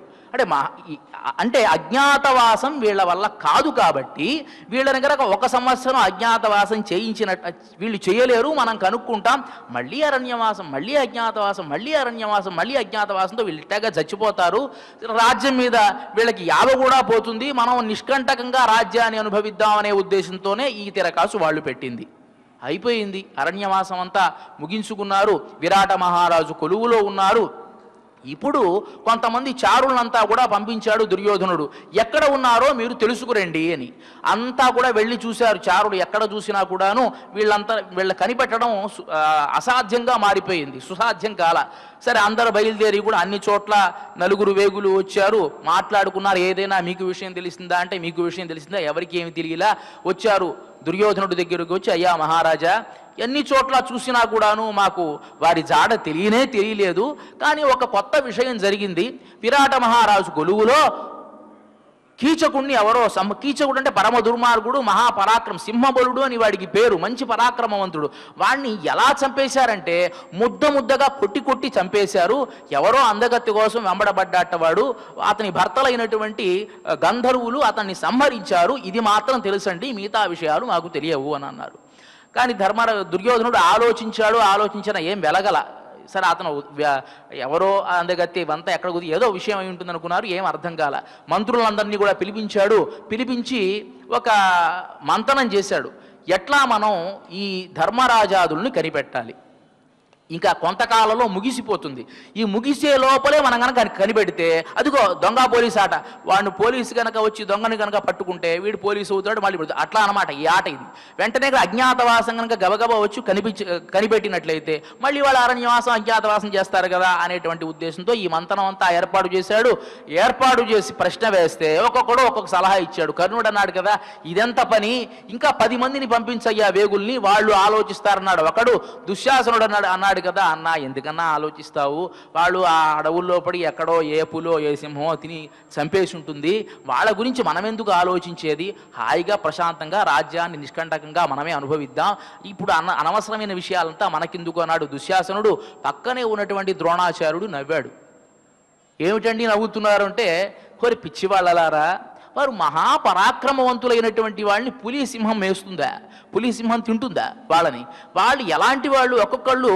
అంటే అజ్ఞాతవాసం వీళ్ళ వల్ల కాదు. కాబట్టి వీళ్ళని కనుక 1 సంవత్సరం అజ్ఞాతవాసం చేయించినట్టు వీళ్ళు చేయలేరు. మనం కనుక్కుంటాం, మళ్ళీ అరణ్యవాసం, మళ్ళీ అజ్ఞాతవాసం, మళ్ళీ అరణ్యవాసం, మళ్ళీ అజ్ఞాతవాసంతో వీళ్ళు ఇట్టగా చచ్చిపోతారు. రాజ్యం మీద వీళ్ళకి యావ కూడా పోతుంది. మనం నిష్కంటకంగా రాజ్యాన్ని అనుభవిద్దాం అనే ఉద్దేశంతోనే ఈ తిరకాసు వాళ్ళు పెట్టింది. అయిపోయింది. అరణ్యవాసం అంతా ముగించుకున్నారు. విరాట మహారాజు కొలువులో ఉన్నారు. ఇప్పుడు కొంతమంది చారులంతా కూడా పంపించాడు దుర్యోధనుడు. ఎక్కడ ఉన్నారో మీరు తెలుసుకురండి అని. అంతా కూడా వెళ్ళి చూశారు. చారులు ఎక్కడ చూసినా కూడాను వీళ్ళ కనిపెట్టడం అసాధ్యంగా మారిపోయింది, సుసాధ్యం కాల. సరే అందరూ బయలుదేరి కూడా అన్ని చోట్ల నలుగురు వేగులు వచ్చారు, మాట్లాడుకున్నారు. ఏదైనా మీకు విషయం తెలిసిందా అంటే మీకు విషయం తెలిసిందా, ఎవరికి ఏమి తెలియలా వచ్చారు. దుర్యోధనుడి దగ్గరికి వచ్చి అయ్యా మహారాజా, ఎన్ని చోట్ల చూసినా కూడాను మాకు వారి జాడ తెలియలేదు. కానీ ఒక కొత్త విషయం జరిగింది. విరాట మహారాజు కొలువులో కీచకుడిని ఎవరో కీచకుడు అంటే పరమ దుర్మార్గుడు, సింహబలుడు అని వాడికి పేరు, మంచి పరాక్రమవంతుడు. వాడిని ఎలా చంపేశారంటే ముద్దగా కొట్టి చంపేశారు. ఎవరో అందగత్తి కోసం వెంబడబడ్డవాడు. అతని భర్తలైనటువంటి గంధర్వులు అతన్ని సంహరించారు. ఇది మాత్రం తెలుసండి, మిగతా విషయాలు మాకు తెలియవు అని అన్నారు. కానీ దుర్యోధనుడు ఆలోచించిన ఏం వెలగల. సరే అతను ఎవరో అందగత్తి ఇవంతా ఎక్కడ కుదిరి ఏదో విషయం అయి ఉంటుంది అనుకున్నారు. ఏం అర్థం కాల. మంత్రులందరినీ కూడా పిలిపించి ఒక మంతనం చేశాడు. ఎట్లా మనం ఈ ధర్మరాజాదుల్ని కనిపెట్టాలి, ఇంకా కొంతకాలంలో ముగిసిపోతుంది. ఈ ముగిసే లోపలే మనం కనుక కనిపెడితే అదిగో దొంగ పోలీసు ఆట, వాడిని పోలీసు కనుక వచ్చి దొంగని కనుక పట్టుకుంటే వీడు పోలీసు అవుతాడు, మళ్ళీ అట్లా అనమాట ఈ ఆట ఇది. వెంటనే అజ్ఞాతవాసం కనుక గబగబా వచ్చి కనిపెట్టినట్లయితే మళ్ళీ వాళ్ళు అరణ్యవాసం అజ్ఞాతవాసం చేస్తారు కదా అనేటువంటి ఉద్దేశంతో ఈ మంతనం అంతా ఏర్పాటు చేశాడు. ఏర్పాటు చేసి ప్రశ్న వేస్తే ఒక్కొక్కడు ఒక్కొక్క సలహా ఇచ్చాడు. కర్ణుడు అన్నాడు కదా, ఇదెంత పని, ఇంకా 10 మందిని పంపించయ్యా వేగుల్ని, వాళ్ళు ఆలోచిస్తారన్నాడు ఒకడు. దుశ్శాసనుడు అన్నాడు కదా, అన్న ఎందుకన్నా ఆలోచిస్తావు, వాళ్ళు ఆ అడవుల్లో పడి ఎక్కడో ఏ పులో ఏ సింహమో తిని చంపేసి ఉంటుంది, వాళ్ళ గురించి మనం ఎందుకు ఆలోచించేది, హాయిగా ప్రశాంతంగా రాజ్యాన్ని నిష్కంటకంగా మనమే అనుభవిద్దాం, ఇప్పుడు అనవసరమైన విషయాలంతా మనకెందుకు అన్నాడు దుశ్శాసనుడు. పక్కనే ఉన్నటువంటి ద్రోణాచార్యుడు నవ్వాడు. ఏమిటండి నవ్వుతున్నారు అంటే, కోరి పిచ్చివాళ్ళలారా, వారు మహాపరాక్రమవంతులైనటువంటి వాళ్ళని పులి సింహం వేస్తుందా, పులి సింహం తింటుందా వాళ్ళని? వాళ్ళు ఎలాంటి వాళ్ళు? ఒక్కొక్కళ్ళు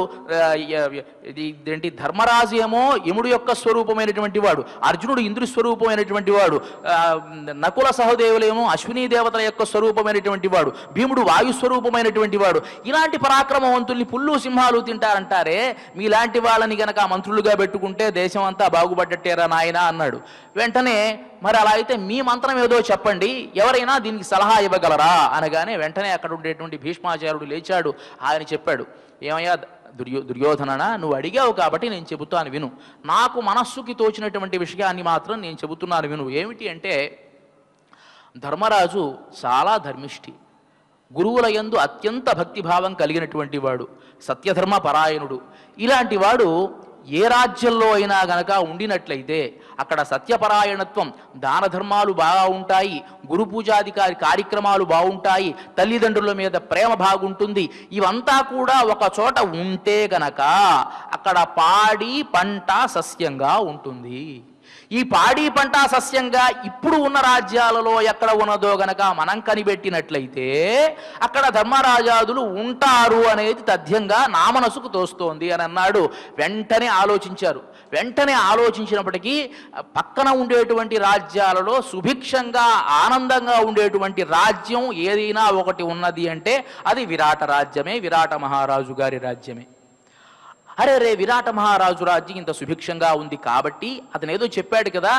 ఇదేంటి, ధర్మరాజు ఏమో యముడు యొక్క స్వరూపమైనటువంటి వాడు, అర్జునుడు ఇంద్రు స్వరూపమైనటువంటి వాడు, నకుల సహదేవులేమో అశ్వినీ దేవతల యొక్క స్వరూపమైనటువంటి వాడు, భీముడు వాయుస్వరూపమైనటువంటి వాడు. ఇలాంటి పరాక్రమవంతుల్ని పుల్లు సింహాలు తింటారంటారే, మీలాంటి వాళ్ళని గనక మంత్రులుగా పెట్టుకుంటే దేశం అంతా బాగుపడ్డట్టేరా నాయన అన్నాడు. వెంటనే మరి అలా అయితే మీ మంత్రం ఏదో చెప్పండి, ఎవరైనా దీనికి సలహా ఇవ్వగలరా అనగానే వెంటనే అక్కడ ఉండేటువంటి భీష్మాచార్యుడు లేచాడు. ఆయన చెప్పాడు, ఏమయ్యా దుర్యోధన, నువ్వు అడిగావు కాబట్టి నేను చెబుతాను విను. నాకు మనస్సుకి తోచినటువంటి విషయాన్ని మాత్రం నేను చెబుతున్నాను విను. ఏమిటి అంటే, ధర్మరాజు చాలా ధర్మిష్ఠి, గురువుల యందు అత్యంత భక్తిభావం కలిగినటువంటి వాడు, సత్యధర్మ పరాయణుడు. ఇలాంటి వాడు ఏ రాజ్యంలో అయినా గనక ఉండినట్లయితే అక్కడ సత్యపరాయణత్వం, దాన ధర్మాలు బాగా ఉంటాయి, గురు పూజాధికారి కార్యక్రమాలు బాగుంటాయి, తల్లిదండ్రుల మీద ప్రేమ బాగుంటుంది. ఇవంతా కూడా ఒక చోట ఉంటే గనక అక్కడ పాడి పంట సస్యంగా ఉంటుంది. ఈ పాడి పంట సస్యంగా ఇప్పుడు ఉన్న రాజ్యాలలో ఎక్కడ ఉన్నదో గనక మనం కనిపెట్టినట్లయితే అక్కడ ధర్మరాజాదులు ఉంటారు అనేది తథ్యంగా నా మనసుకు తోస్తోంది అని అన్నాడు. వెంటనే ఆలోచించారు. వెంటనే ఆలోచించినప్పటికీ పక్కన ఉండేటువంటి రాజ్యాలలో సుభిక్షంగా ఆనందంగా ఉండేటువంటి రాజ్యం ఏదైనా ఒకటి ఉన్నది అంటే అది విరాట రాజ్యమే, విరాట మహారాజు గారి రాజ్యమే. అరే విరాట మహారాజు రాజ్యం ఇంత సుభిక్షంగా ఉంది కాబట్టి అతను ఏదో చెప్పాడు కదా,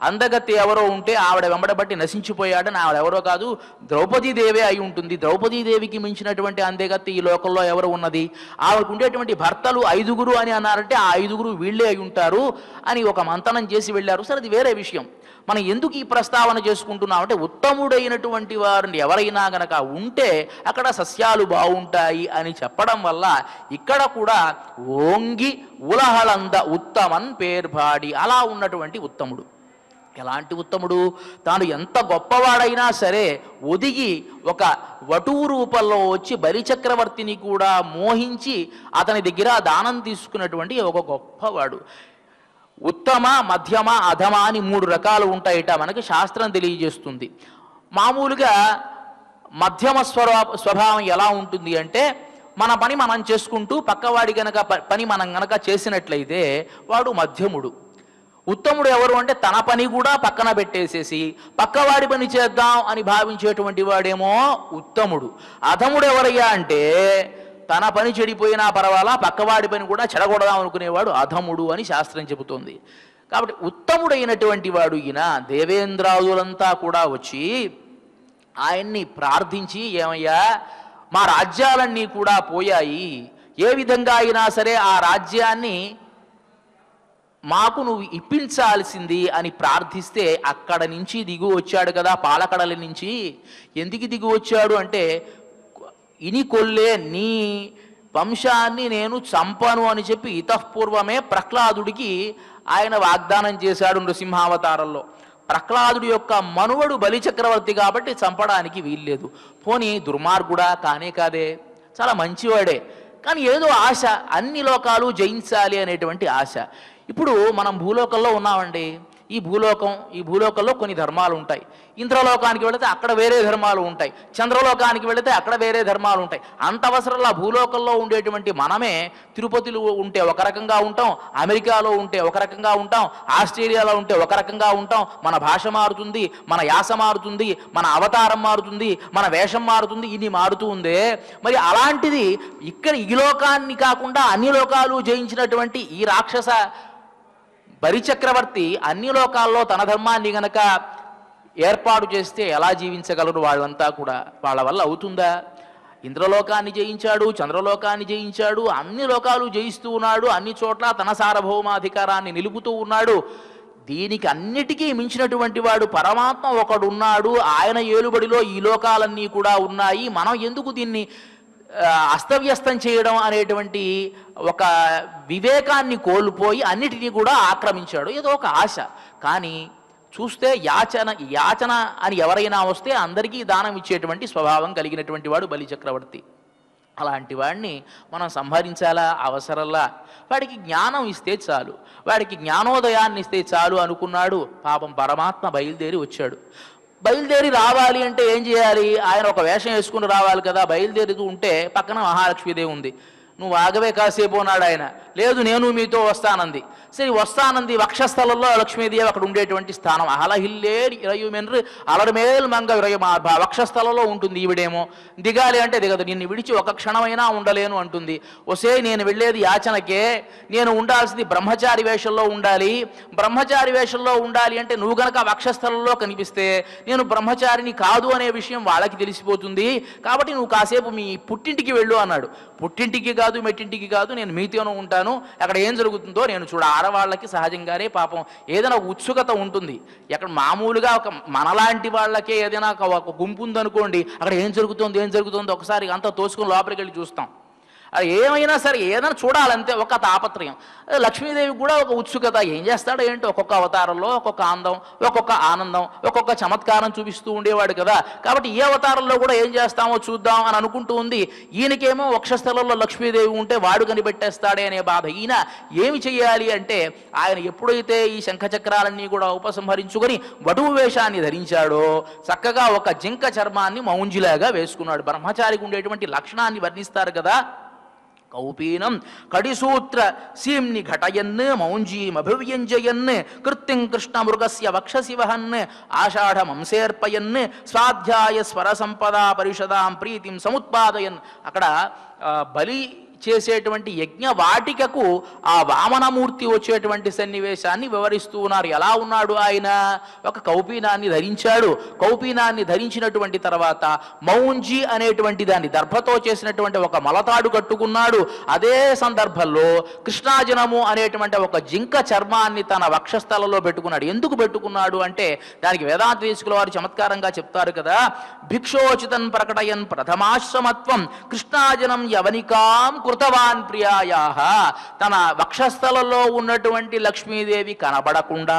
అందగత్తె ఎవరో ఉంటే ఆవిడ వెంబడబట్టి నశించిపోయాడని ఆవిడ ఎవరో కాదు, ద్రౌపదీదేవే అయి ఉంటుంది. ద్రౌపదీదేవికి మించినటువంటి అందగత్తె ఈ లోకంలో ఎవరు ఉన్నది? ఆవిడకు ఉండేటువంటి భర్తలు 5 అని అన్నారంటే ఆ 5 వీళ్ళే అయి ఉంటారు అని ఒక మంతనం చేసి వెళ్ళారు. సరే, అది వేరే విషయం. మనం ఎందుకు ఈ ప్రస్తావన చేసుకుంటున్నామంటే ఉత్తముడైనటువంటి వారిని ఎవరైనా గనక ఉంటే అక్కడ సస్యాలు బాగుంటాయి అని చెప్పడం వల్ల ఇక్కడ కూడా ఓంగి ఉలహళంద ఉత్తమన్ పేర్పాడి అలా ఉన్నటువంటి ఉత్తముడు. ఎలాంటి ఉత్తముడు? తాను ఎంత గొప్పవాడైనా సరే ఒదిగి ఒక వటువు రూపంలో వచ్చి బలిచక్రవర్తిని కూడా మోహించి అతని దగ్గర దానం తీసుకున్నటువంటి ఒక గొప్పవాడు. ఉత్తమ, మధ్యమ, అధమ అని 3 రకాలు ఉంటాయిట మనకి శాస్త్రం తెలియజేస్తుంది. మామూలుగా మధ్యమ స్వభావం ఎలా ఉంటుంది అంటే మన పని మనం చేసుకుంటూ పక్కవాడి గనక పని మనం గనక చేసినట్లయితే వాడు మధ్యముడు. ఉత్తముడు ఎవరు అంటే తన పని కూడా పక్కన పెట్టేసేసి పక్కవాడి పని చేద్దాం అని భావించేటువంటి వాడేమో ఉత్తముడు. అధముడు ఎవరయ్యా అంటే తన పని చెడిపోయినా పర్వాలా పక్కవాడి పని కూడా చెడగొడదాం అనుకునేవాడు అధముడు అని శాస్త్రం చెబుతోంది. కాబట్టి ఉత్తముడైనటువంటి వాడు ఈయన. దేవేంద్రాదులంతా కూడా వచ్చి ఆయన్ని ప్రార్థించి, ఏమయ్యా మా రాజ్యాలన్నీ కూడా పోయాయి, ఏ విధంగా అయినా సరే ఆ రాజ్యాన్ని మాకు నువ్వు ఇప్పించాల్సింది అని ప్రార్థిస్తే అక్కడ నుంచి దిగు వచ్చాడు కదా, పాలకడల నుంచి. ఎందుకు దిగు వచ్చాడు అంటే ఇని కొల్లే నీ వంశాన్ని నేను చంపను అని చెప్పి ఇతఃపూర్వమే ప్రహ్లాదుడికి ఆయన వాగ్దానం చేశాడు నృసింహావతారంలో. ప్రహ్లాదుడి యొక్క మనువడు బలిచక్రవర్తి కాబట్టి చంపడానికి వీల్లేదు. పోనీ దుర్మార్గుడా కానే కాదే, చాలా మంచివాడే, కానీ ఏదో ఆశ, అన్ని లోకాలు జయించాలి అనేటువంటి ఆశ. ఇప్పుడు మనం భూలోకంలో ఉన్నామండి. ఈ భూలోకంలో కొన్ని ధర్మాలు ఉంటాయి. ఇంద్రలోకానికి వెళితే అక్కడ వేరే ధర్మాలు ఉంటాయి, చంద్రలోకానికి వెళితే అక్కడ వేరే ధర్మాలు ఉంటాయి. అంత అవసరంలా భూలోకంలో ఉండేటువంటి మనమే తిరుపతిలో ఉంటే ఒక రకంగా ఉంటాం, అమెరికాలో ఉంటే ఒక రకంగా ఉంటాం, ఆస్ట్రేలియాలో ఉంటే ఒక రకంగా ఉంటాం. మన భాష మారుతుంది, మన యాస మారుతుంది, మన అవతారం మారుతుంది, మన వేషం మారుతుంది, ఇన్ని మారుతూ ఉందే. మరి అలాంటిది ఇక్కడ ఈ లోకాన్ని కాకుండా అన్ని లోకాలు జయించినటువంటి ఈ రాక్షస బలిచక్రవర్తి అన్ని లోకాల్లో తన ధర్మాన్ని గనక ఏర్పాటు చేస్తే ఎలా జీవించగలరు వాళ్ళంతా కూడా? వాళ్ళ వల్ల అవుతుందా? ఇంద్రలోకాన్ని జయించాడు, చంద్రలోకాన్ని జయించాడు, అన్ని లోకాలు జయిస్తూ ఉన్నాడు, అన్ని చోట్ల తన సార్వభౌమాధికారాన్ని నిలుపుతూ ఉన్నాడు. దీనికి అన్నిటికీ మించినటువంటి వాడు పరమాత్మ ఒకడున్నాడు, ఆయన ఏలుబడిలో ఈ లోకాలన్నీ కూడా ఉన్నాయి. మనం ఎందుకు దీన్ని అస్తవ్యస్తం చేయడం అనేటువంటి ఒక వివేకాన్ని కోల్పోయి అన్నిటినీ కూడా ఆక్రమించాడు. ఏదో ఒక ఆశ. కానీ చూస్తే యాచన అని ఎవరైనా వస్తే అందరికీ దానం ఇచ్చేటువంటి స్వభావం కలిగినటువంటి వాడు బలిచక్రవర్తి. అలాంటి వాడిని మనం సంహరించాలా? అవసరంలా. వాడికి జ్ఞానం ఇస్తే చాలు, వాడికి జ్ఞానోదయాన్ని ఇస్తే చాలు అనుకున్నాడు. పాపం పరమాత్మ బయలుదేరి వచ్చాడు. బయలుదేరి రావాలి అంటే ఏం చేయాలి? ఆయన ఒక వేషం వేసుకుని రావాలి కదా. బయలుదేరుతూ ఉంటే పక్కన మహాలక్ష్మీదేవి ఉంది. నువ్వు ఆగవే కాసేపు అన్నాడు ఆయన. లేదు, నేను మీతో వస్తానంది. సరే వస్తానంది. వక్షస్థలంలో లక్ష్మీదేవి అక్కడ ఉండేటువంటి స్థానం. అహలహిల్లే ఇరయుమెన్రు అలరమేల్ మంగ విరయమార్భ. వక్షస్థలంలో ఉంటుంది. ఈవిడేమో దిగాలి అంటే దిగదు. నిన్ను విడిచి ఒక క్షణమైనా ఉండలేను అంటుంది. ఒసే, నేను వెళ్ళేది యాచనకే, నేను ఉండాల్సింది బ్రహ్మచారి వేషంలో ఉండాలి. బ్రహ్మచారి వేషంలో ఉండాలి అంటే నువ్వు గనక వక్షస్థలంలో కనిపిస్తే నేను బ్రహ్మచారిని కాదు అనే విషయం వాళ్ళకి తెలిసిపోతుంది. కాబట్టి నువ్వు కాసేపు మీ పుట్టింటికి వెళ్ళు అన్నాడు. పుట్టింటికి కాదు, మెట్టింటికి కాదు, నేను మీతోనూ ఉంటాను. అక్కడ ఏం జరుగుతుందో నేను చూడ. ఆడవాళ్ళకి సహజంగానే పాపం ఏదైనా ఉత్సుకత ఉంటుంది. ఎక్కడ మామూలుగా ఒక మనలాంటి వాళ్ళకే ఏదైనా ఒక గుంపు ఉందనుకోండి, అక్కడ ఏం జరుగుతుందో ఒకసారి అంతా తోసుకొని లోపలికి వెళ్ళి చూస్తాం. అది ఏమైనా సరే ఏదైనా చూడాలంతే, ఒక తాపత్రయం. లక్ష్మీదేవి కూడా ఒక ఉత్సుకత. ఏం చేస్తాడో ఏంటో, ఒక్కొక్క అవతారంలో ఒక్కొక్క అందం, ఒక్కొక్క ఆనందం, ఒక్కొక్క చమత్కారం చూపిస్తూ ఉండేవాడు కదా. కాబట్టి ఈ అవతారంలో కూడా ఏం చేస్తామో చూద్దాం అని అనుకుంటూ ఉంది. ఈయనకేమో వక్షస్థలంలో లక్ష్మీదేవి ఉంటే వాడు కనిపెట్టేస్తాడే అనే బాధ. ఈయన ఏమి చెయ్యాలి అంటే, ఆయన ఎప్పుడైతే ఈ శంఖచక్రాలన్నీ కూడా ఉపసంహరించుకొని వటువు వేషాన్ని ధరించాడో చక్కగా ఒక జింక చర్మాన్ని మౌంజిలాగా వేసుకున్నాడు. బ్రహ్మచారికి ఉండేటువంటి లక్షణాన్ని వర్ణిస్తారు కదా. కౌపీనం కడిసూత్ర సీమ్ని ఘటయన్ మౌంజీమభివ్యంజయన్ కృత్యం కృష్ణ మృగస్య వక్షసి వహన్ ఆషాఢమంసేర్పయన్ స్వాధ్యాయ స్వర సంపదా పరిషదాం ప్రీతిం సముత్పాదయన్. అక్కడ బలి చేసేటువంటి యజ్ఞ వాటికకు ఆ వామనమూర్తి వచ్చేటువంటి సన్నివేశాన్ని వివరిస్తూ ఉన్నారు. ఎలా ఉన్నాడు ఆయన? ఒక కౌపీనాన్ని ధరించాడు. కౌపీనాన్ని ధరించినటువంటి తర్వాత మౌంజి అనేటువంటి దాన్ని దర్భతో చేసినటువంటి ఒక మలతాడు కట్టుకున్నాడు. అదే సందర్భంలో కృష్ణాజనము అనేటువంటి ఒక జింక చర్మాన్ని తన వక్షస్థలంలో పెట్టుకున్నాడు. ఎందుకు పెట్టుకున్నాడు అంటే దానికి వేదాంత దేశికుల వారు చమత్కారంగా చెప్తారు కదా, భిక్షోచితం ప్రకటయన్ ప్రథమాశ్రమత్వం కృష్ణాజనం యవనికాం కృతవాన్ ప్రియాయాహ. తన వక్షస్థలంలో ఉన్నటువంటి లక్ష్మీదేవి కనబడకుండా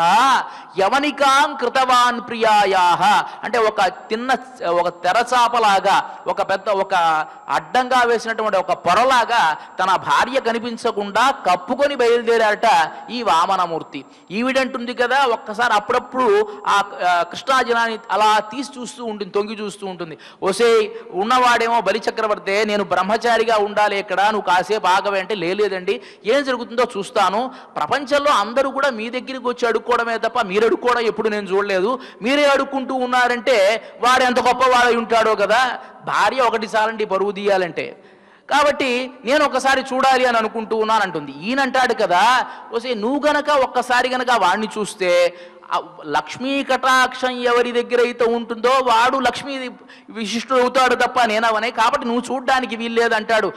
యవనికాం కృతవాన్ ప్రియాయాహ అంటే ఒక తెరచాపలాగా, ఒక పెద్ద ఒక అడ్డంగా వేసినటువంటి ఒక పొరలాగా తన భార్య కనిపించకుండా కప్పుకొని బయలుదేరాట ఈ వామనమూర్తి. ఈవిడంటుంది కదా, ఒక్కసారి అప్పుడప్పుడు ఆ కృష్ణాజనాన్ని అలా తీసి చూస్తూ ఉంటుంది, తొంగి చూస్తూ ఉంటుంది. ఓసే ఉన్నవాడేమో బలిచక్రవర్తే, నేను బ్రహ్మచారిగా ఉండాలి ఇక్కడ, నువ్వు కాసేపు ఆగవే అంటే లేదండి, ఏం జరుగుతుందో చూస్తాను. ప్రపంచంలో అందరూ కూడా మీ దగ్గరికి వచ్చి అడుక్కోవడమే తప్ప మీరు అడుక్కోవడం ఎప్పుడు నేను చూడలేదు. మీరే అడుక్కుంటూ ఉన్నారంటే వాడు ఎంత గొప్పవాడై ఉంటాడో కదా. భార్య ఒకటి సారండి పరువు తీయాలంటే. కాబట్టి నేను ఒకసారి చూడాలి అని అనుకుంటూ ఉన్నాను అంటుంది. ఈయనంటాడు కదా, ఓసే నువ్వు గనక ఒక్కసారి గనక వాడిని చూస్తే లక్ష్మీ కటాక్షం ఎవరి దగ్గర అయితే ఉంటుందో వాడు లక్ష్మీ విశిష్టుడు అవుతాడు తప్ప నేనవనే, కాబట్టి నువ్వు చూడ్డానికి వీల్లేదంటాడు.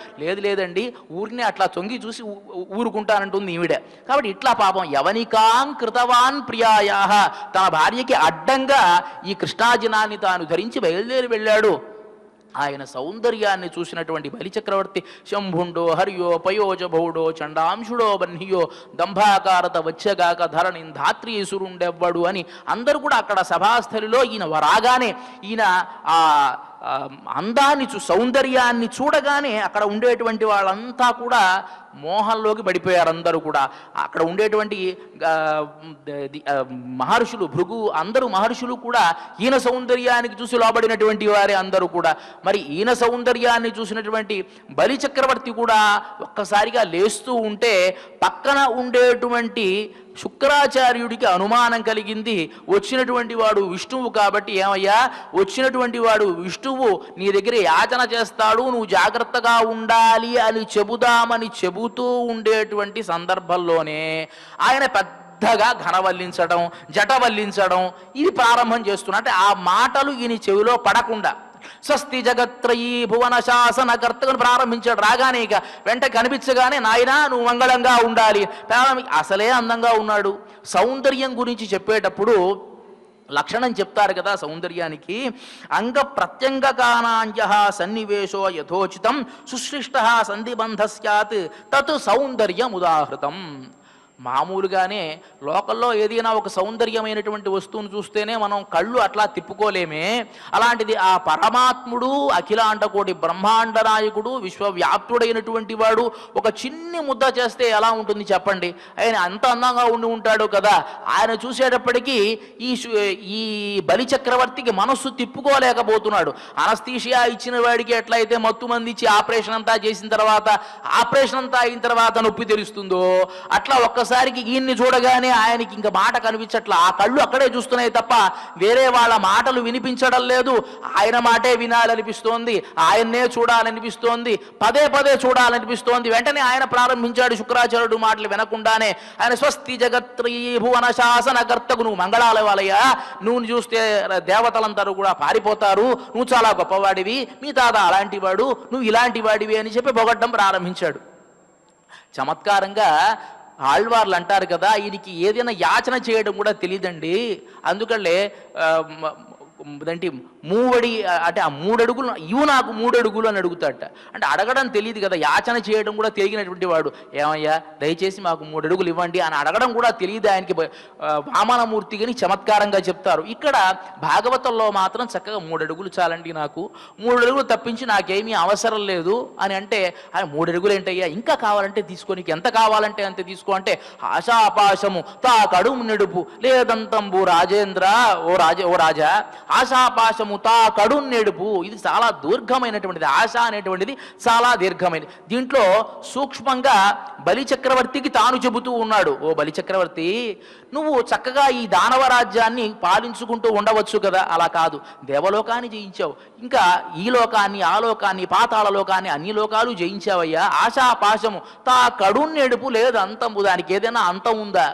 లేదండి, ఊరిని అట్లా తొంగి చూసి ఊరుకుంటానంటుంది ఈవిడ. కాబట్టి ఇట్లా పాపం యవనికాం కృతవాన్ ప్రియాయాహ తన భార్యకి అడ్డంగా ఈ కృష్ణాజినాన్ని తాను ధరించి బయలుదేరి వెళ్ళాడు. ఆయన సౌందర్యాన్ని చూసినటువంటి బలిచక్రవర్తి శంభుండో హర్యో పయోజభౌడో చండాంశుడో బన్హియో దంభాకారత వచ్చగాక ధరణిన్ ధాత్రీసురుండెవ్వడు అని అందరూ కూడా అక్కడ సభాస్థలిలో ఈయన రాగానే ఈయన ఆ అందాన్ని సౌందర్యాన్ని చూడగానే అక్కడ ఉండేటువంటి వాళ్ళంతా కూడా మోహంలోకి పడిపోయారు. అందరూ కూడా అక్కడ ఉండేటువంటి మహర్షులు, భృగు అందరూ మహర్షులు కూడా ఈయన సౌందర్యానికి చూసి లోబడినటువంటి వారే అందరూ కూడా. మరి ఈయన సౌందర్యాన్ని చూసినటువంటి బలిచక్రవర్తి కూడా ఒక్కసారిగా లేస్తూ ఉంటే పక్కన ఉండేటువంటి శుక్రాచార్యుడికి అనుమానం కలిగింది. వచ్చినటువంటి వాడు విష్ణువు కాబట్టి, ఏమయ్యా వచ్చినటువంటి వాడు విష్ణువు నీ దగ్గర యాచన చేస్తాడు, నువ్వు జాగ్రత్తగా ఉండాలి అని చెబుదామని చెబుతూ ఉండేటువంటి సందర్భంలోనే ఆయన పెద్దగా ఘనవల్లించడం, జట వల్లించడం ఇది ప్రారంభం చేస్తున్నా. అంటే ఆ మాటలు ఈయన చెవిలో పడకుండా స్వస్తి జగత్రయీ భువన శాసన కర్తను ప్రారంభించాడు. రాగానే ఇక వెంట కనిపించగానే నాయనా నువ్వు మంగళంగా ఉండాలి. అసలే అందంగా ఉన్నాడు. సౌందర్యం గురించి చెప్పేటప్పుడు లక్షణం చెప్తారు కదా సౌందర్యానికి. అంగ ప్రత్యంగకానాంజ సన్నివేశో యథోచితం సుశ్లిష్ట సంధిబంధ స్యాత్ తత్ సౌందర్యం ఉదాహృతం. మామూలుగానే లోకల్లో ఏదైనా ఒక సౌందర్యమైనటువంటి వస్తువును చూస్తేనే మనం కళ్ళు అట్లా తిప్పుకోలేమే. అలాంటిది ఆ పరమాత్ముడు అఖిలాండకోటి బ్రహ్మాండ నాయకుడు విశ్వవ్యాప్తుడైనటువంటి వాడు ఒక చిన్ని ముద్ద చేస్తే ఎలా ఉంటుంది చెప్పండి. ఆయన అంత అందంగా ఉండి ఉంటాడు కదా. ఆయన చూసేటప్పటికీ ఈ బలిచక్రవర్తికి మనస్సు తిప్పుకోలేకపోతున్నాడు. అనస్థీషియా ఇచ్చిన వాడికి ఎట్లయితే మత్తు మంది ఇచ్చి ఆపరేషన్ అంతా చేసిన తర్వాత ఆపరేషన్ అంతా అయిన తర్వాత నొప్పి తెలుస్తుందో అట్లా ఒక్కసారికి ఈయన్ని చూడగానే ఆయనకి ఇంకా మాట కనిపించట్లా. ఆ కళ్ళు అక్కడే చూస్తున్నాయి తప్ప వేరే వాళ్ళ మాటలు వినిపించడం లేదు. ఆయన మాటే వినాలనిపిస్తోంది, ఆయన్నే చూడాలనిపిస్తోంది, పదే పదే చూడాలనిపిస్తోంది. వెంటనే ఆయన ప్రారంభించాడు శుక్రాచార్యుడు మాటలు వినకుండానే. ఆయన స్వస్తి జగత్రీ భువన శాసన కర్తకు నువ్వు మంగళాల వాళ్ళయ్యా, నువ్వు చూస్తే దేవతలందరూ కూడా పారిపోతారు, నువ్వు చాలా గొప్పవాడివి, మీ తాత అలాంటి వాడు, నువ్వు ఇలాంటి వాడివి అని చెప్పి పొగడ్డం ప్రారంభించాడు. చమత్కారంగా ఆళ్వార్లు అంటారు కదా, ఈయనకి ఏదైనా యాచన చేయడం కూడా తెలియదండి. అందుకనే మూవడి అంటే ఆ 3 అడుగులు ఇవి నాకు 3 అడుగులు అని అడుగుతాడట. అంటే అడగడం తెలియదు కదా, యాచన చేయడం కూడా తెలియనటువంటి వాడు ఏమయ్యా దయచేసి మాకు 3 అడుగులు ఇవ్వండి అని అడగడం కూడా తెలియదు ఆయనకి. వామనమూర్తి అని చమత్కారంగా చెప్తారు. ఇక్కడ భాగవతంలో మాత్రం చక్కగా 3 అడుగులు చాలండి, నాకు 3 అడుగులు తప్పించి నాకేమీ అవసరం లేదు అని అంటే, ఆయన 3 అడుగులు ఏంటయ్యా ఇంకా కావాలంటే తీసుకోనికి, ఎంత కావాలంటే అంతే తీసుకో అంటే, ఆశాపాశము తా కడుము నెడుపు లేదంతంబు రాజేంద్ర ఓ రాజా ఆశాపాశము తా కడున్నెడుపు, ఇది చాలా దీర్ఘమైనటువంటిది. ఆశ అనేటువంటిది చాలా దీర్ఘమైనది. దీంట్లో సూక్ష్మంగా బలిచక్రవర్తికి తాను చెబుతూ ఉన్నాడు, ఓ బలిచక్రవర్తి, నువ్వు చక్కగా ఈ దానవ రాజ్యాన్ని పాలించుకుంటూ ఉండవచ్చు కదా, అలా కాదు, దేవలోకాన్ని జయించావు, ఇంకా ఈ లోకాన్ని, ఆ లోకాన్ని, పాతాళ లోకాన్ని, అన్ని లోకాలు జయించావయ్యా. ఆశాపాశము తా కడున్నెడుపు లేదు అంతము, దానికి ఏదైనా అంతం ఉందా?